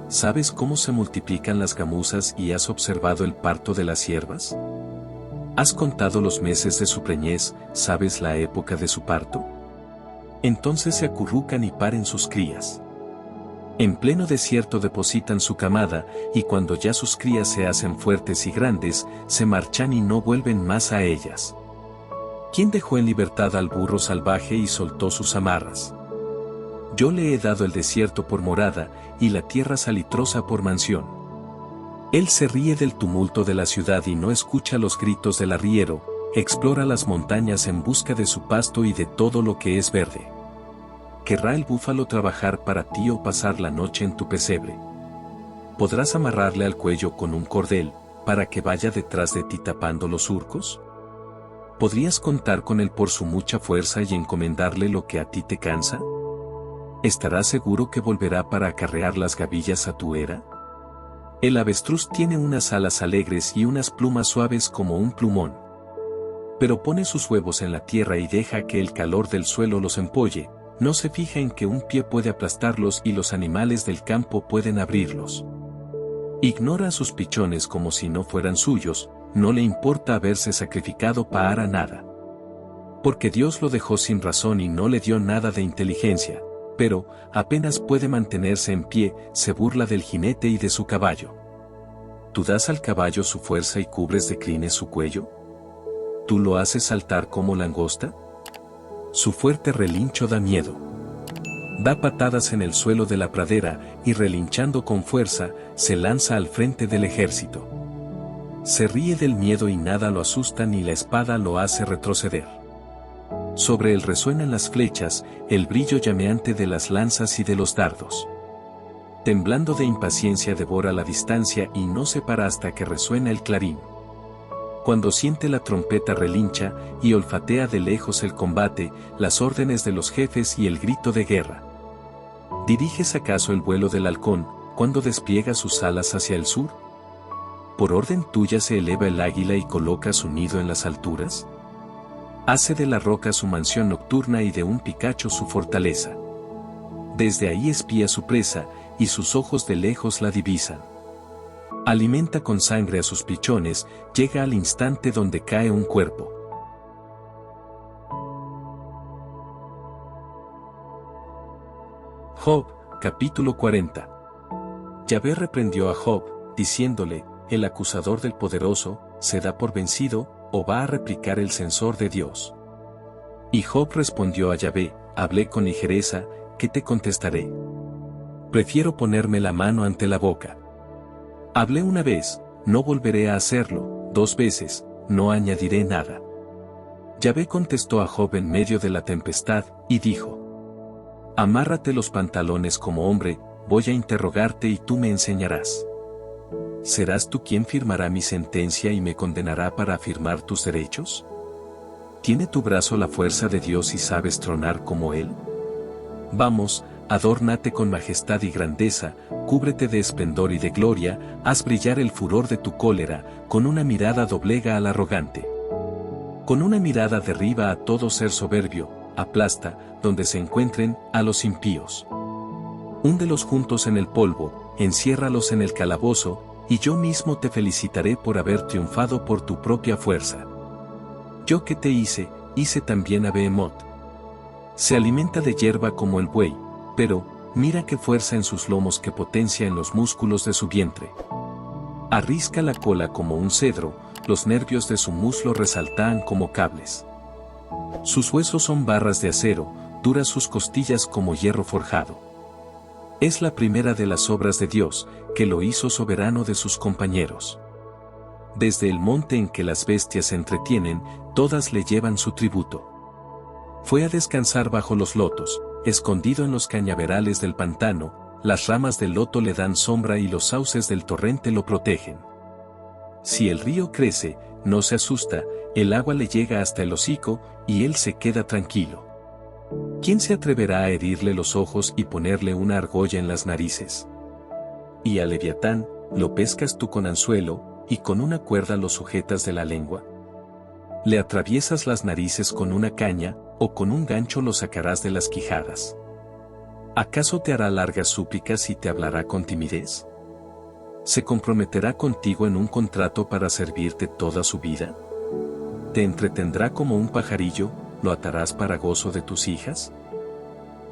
¿Sabes cómo se multiplican las gamuzas y has observado el parto de las ciervas? ¿Has contado los meses de su preñez, sabes la época de su parto? Entonces se acurrucan y paren sus crías. En pleno desierto depositan su camada, y cuando ya sus crías se hacen fuertes y grandes, se marchan y no vuelven más a ellas. ¿Quién dejó en libertad al burro salvaje y soltó sus amarras? Yo le he dado el desierto por morada, y la tierra salitrosa por mansión. Él se ríe del tumulto de la ciudad y no escucha los gritos del arriero, explora las montañas en busca de su pasto y de todo lo que es verde. ¿Querrá el búfalo trabajar para ti o pasar la noche en tu pesebre? ¿Podrás amarrarle al cuello con un cordel, para que vaya detrás de ti tapando los surcos? ¿Podrías contar con él por su mucha fuerza y encomendarle lo que a ti te cansa? ¿Estarás seguro que volverá para acarrear las gavillas a tu era? El avestruz tiene unas alas alegres y unas plumas suaves como un plumón. Pero pone sus huevos en la tierra y deja que el calor del suelo los empolle, no se fija en que un pie puede aplastarlos y los animales del campo pueden abrirlos. Ignora a sus pichones como si no fueran suyos, no le importa haberse sacrificado para nada. Porque Dios lo dejó sin razón y no le dio nada de inteligencia, pero, apenas puede mantenerse en pie, se burla del jinete y de su caballo. ¿Tú das al caballo su fuerza y cubres de crines su cuello? ¿Tú lo haces saltar como langosta? Su fuerte relincho da miedo. Da patadas en el suelo de la pradera y relinchando con fuerza, se lanza al frente del ejército. Se ríe del miedo y nada lo asusta ni la espada lo hace retroceder. Sobre él resuenan las flechas, el brillo llameante de las lanzas y de los dardos. Temblando de impaciencia devora la distancia y no se para hasta que resuena el clarín. Cuando siente la trompeta relincha y olfatea de lejos el combate, las órdenes de los jefes y el grito de guerra. ¿Diriges acaso el vuelo del halcón, cuando despliega sus alas hacia el sur? ¿Por orden tuya se eleva el águila y coloca su nido en las alturas? Hace de la roca su mansión nocturna y de un picacho su fortaleza. Desde ahí espía su presa, y sus ojos de lejos la divisan. Alimenta con sangre a sus pichones, llega al instante donde cae un cuerpo. Job, capítulo 40. Yahvé reprendió a Job, diciéndole, el acusador del poderoso, se da por vencido, o va a replicar el censor de Dios. Y Job respondió a Yahvé, hablé con ligereza, ¿qué te contestaré? Prefiero ponerme la mano ante la boca. Hablé una vez, no volveré a hacerlo, 2 veces, no añadiré nada. Yahvé contestó a Job en medio de la tempestad, y dijo, amárrate los pantalones como hombre, voy a interrogarte y tú me enseñarás. ¿Serás tú quien firmará mi sentencia y me condenará para afirmar tus derechos? ¿Tiene tu brazo la fuerza de Dios y sabes tronar como Él? Vamos, adórnate con majestad y grandeza, cúbrete de esplendor y de gloria, haz brillar el furor de tu cólera, con una mirada doblega al arrogante. Con una mirada derriba a todo ser soberbio, aplasta, donde se encuentren, a los impíos. Húndelos juntos en el polvo, enciérralos en el calabozo, y yo mismo te felicitaré por haber triunfado por tu propia fuerza. Yo que te hice también a Behemoth. Se alimenta de hierba como el buey, pero, mira qué fuerza en sus lomos, qué potencia en los músculos de su vientre. Arrisca la cola como un cedro, los nervios de su muslo resaltan como cables. Sus huesos son barras de acero, duras sus costillas como hierro forjado. Es la primera de las obras de Dios, que lo hizo soberano de sus compañeros. Desde el monte en que las bestias se entretienen, todas le llevan su tributo. Fue a descansar bajo los lotos, escondido en los cañaverales del pantano, las ramas del loto le dan sombra y los sauces del torrente lo protegen. Si el río crece, no se asusta, el agua le llega hasta el hocico, y él se queda tranquilo. ¿Quién se atreverá a herirle los ojos y ponerle una argolla en las narices? Y a Leviatán, lo pescas tú con anzuelo, y con una cuerda lo sujetas de la lengua. ¿Le atraviesas las narices con una caña, o con un gancho lo sacarás de las quijadas? ¿Acaso te hará largas súplicas y te hablará con timidez? ¿Se comprometerá contigo en un contrato para servirte toda su vida? ¿Te entretendrá como un pajarillo, lo atarás para gozo de tus hijas?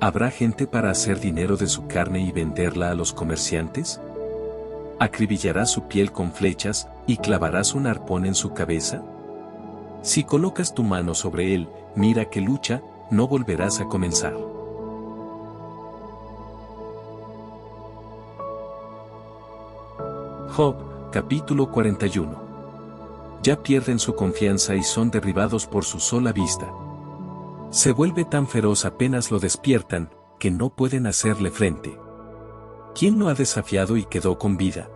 ¿Habrá gente para hacer dinero de su carne y venderla a los comerciantes? ¿Acribillarás su piel con flechas, y clavarás un arpón en su cabeza? Si colocas tu mano sobre él, mira que lucha, no volverás a comenzar. Job, capítulo 41. Ya pierden su confianza y son derribados por su sola vista. Se vuelve tan feroz apenas lo despiertan, que no pueden hacerle frente. ¿Quién lo ha desafiado y quedó con vida?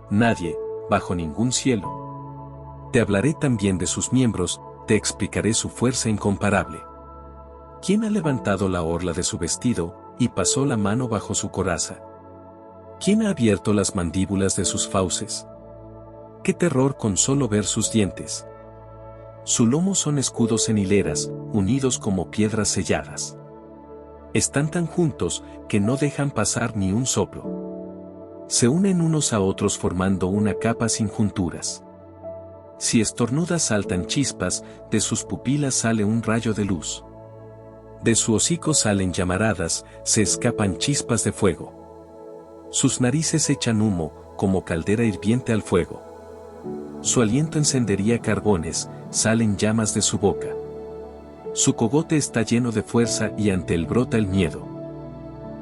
Nadie, bajo ningún cielo. Te hablaré también de sus miembros, te explicaré su fuerza incomparable. ¿Quién ha levantado la orla de su vestido, y pasó la mano bajo su coraza? ¿Quién ha abierto las mandíbulas de sus fauces? ¡Qué terror con solo ver sus dientes! Su lomo son escudos en hileras, unidos como piedras selladas. Están tan juntos, que no dejan pasar ni un soplo. Se unen unos a otros formando una capa sin junturas. Si estornuda saltan chispas, de sus pupilas sale un rayo de luz. De su hocico salen llamaradas, se escapan chispas de fuego. Sus narices echan humo, como caldera hirviente al fuego. Su aliento encendería carbones, salen llamas de su boca. Su cogote está lleno de fuerza y ante él brota el miedo.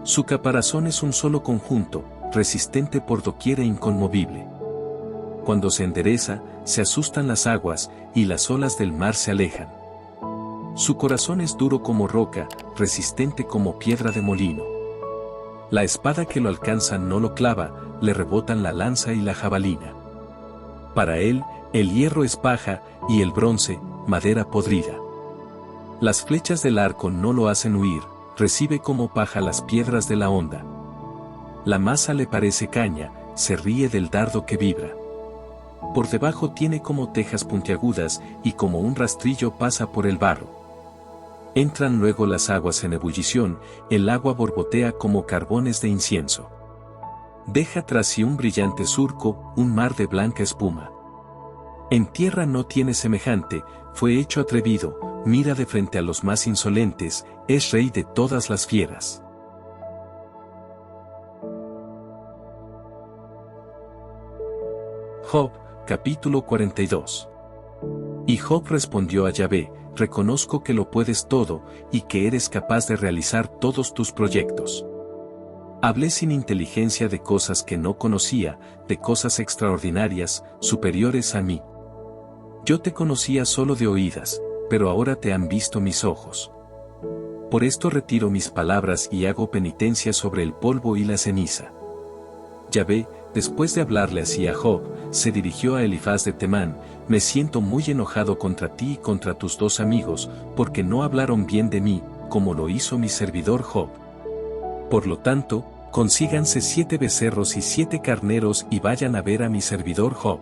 Su caparazón es un solo conjunto, resistente por doquier e inconmovible. Cuando se endereza, se asustan las aguas, y las olas del mar se alejan. Su corazón es duro como roca, resistente como piedra de molino. La espada que lo alcanza no lo clava, le rebotan la lanza y la jabalina. Para él, el hierro es paja, y el bronce, madera podrida. Las flechas del arco no lo hacen huir, recibe como paja las piedras de la honda. La masa le parece caña, se ríe del dardo que vibra. Por debajo tiene como tejas puntiagudas, y como un rastrillo pasa por el barro. Entran luego las aguas en ebullición, el agua borbotea como carbones de incienso. Deja tras sí un brillante surco, un mar de blanca espuma. En tierra no tiene semejante, fue hecho atrevido, mira de frente a los más insolentes, es rey de todas las fieras. Job, capítulo 42. Y Job respondió a Yahvé: reconozco que lo puedes todo, y que eres capaz de realizar todos tus proyectos. Hablé sin inteligencia de cosas que no conocía, de cosas extraordinarias, superiores a mí. Yo te conocía solo de oídas, pero ahora te han visto mis ojos. Por esto retiro mis palabras y hago penitencia sobre el polvo y la ceniza. Yahvé, después de hablarle así a Job, se dirigió a Elifaz de Temán: me siento muy enojado contra ti y contra tus dos amigos, porque no hablaron bien de mí, como lo hizo mi servidor Job. Por lo tanto, consíganse 7 becerros y 7 carneros y vayan a ver a mi servidor Job.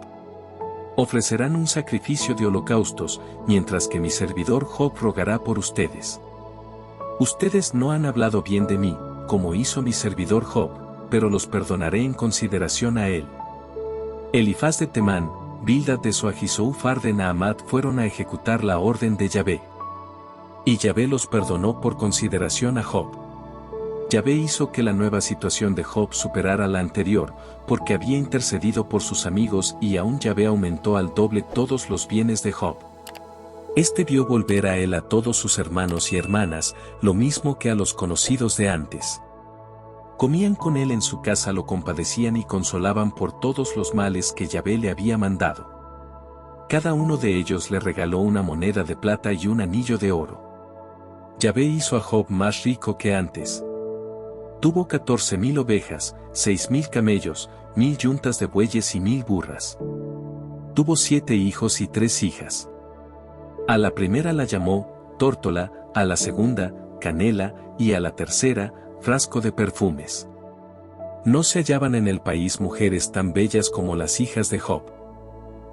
Ofrecerán un sacrificio de holocaustos, mientras que mi servidor Job rogará por ustedes. Ustedes no han hablado bien de mí, como hizo mi servidor Job, pero los perdonaré en consideración a él. Elifaz de Temán, Bildad de Soach y Zophar de Naamat fueron a ejecutar la orden de Yahvé. Y Yahvé los perdonó por consideración a Job. Yahvé hizo que la nueva situación de Job superara la anterior, porque había intercedido por sus amigos, y aún Yahvé aumentó al doble todos los bienes de Job. Este vio volver a él a todos sus hermanos y hermanas, lo mismo que a los conocidos de antes. Comían con él en su casa, lo compadecían y consolaban por todos los males que Yahvé le había mandado. Cada uno de ellos le regaló una moneda de plata y un anillo de oro. Yahvé hizo a Job más rico que antes. Tuvo 14,000 ovejas, 6,000 camellos, 1,000 yuntas de bueyes y 1,000 burras. Tuvo 7 hijos y 3 hijas. A la primera la llamó Tórtola, a la segunda, Canela, y a la tercera, Frasco de perfumes. No se hallaban en el país mujeres tan bellas como las hijas de Job.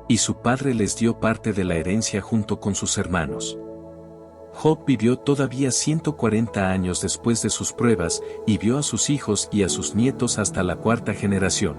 Y su padre les dio parte de la herencia junto con sus hermanos. Job vivió todavía 140 años después de sus pruebas, y vio a sus hijos y a sus nietos hasta la 4ª generación.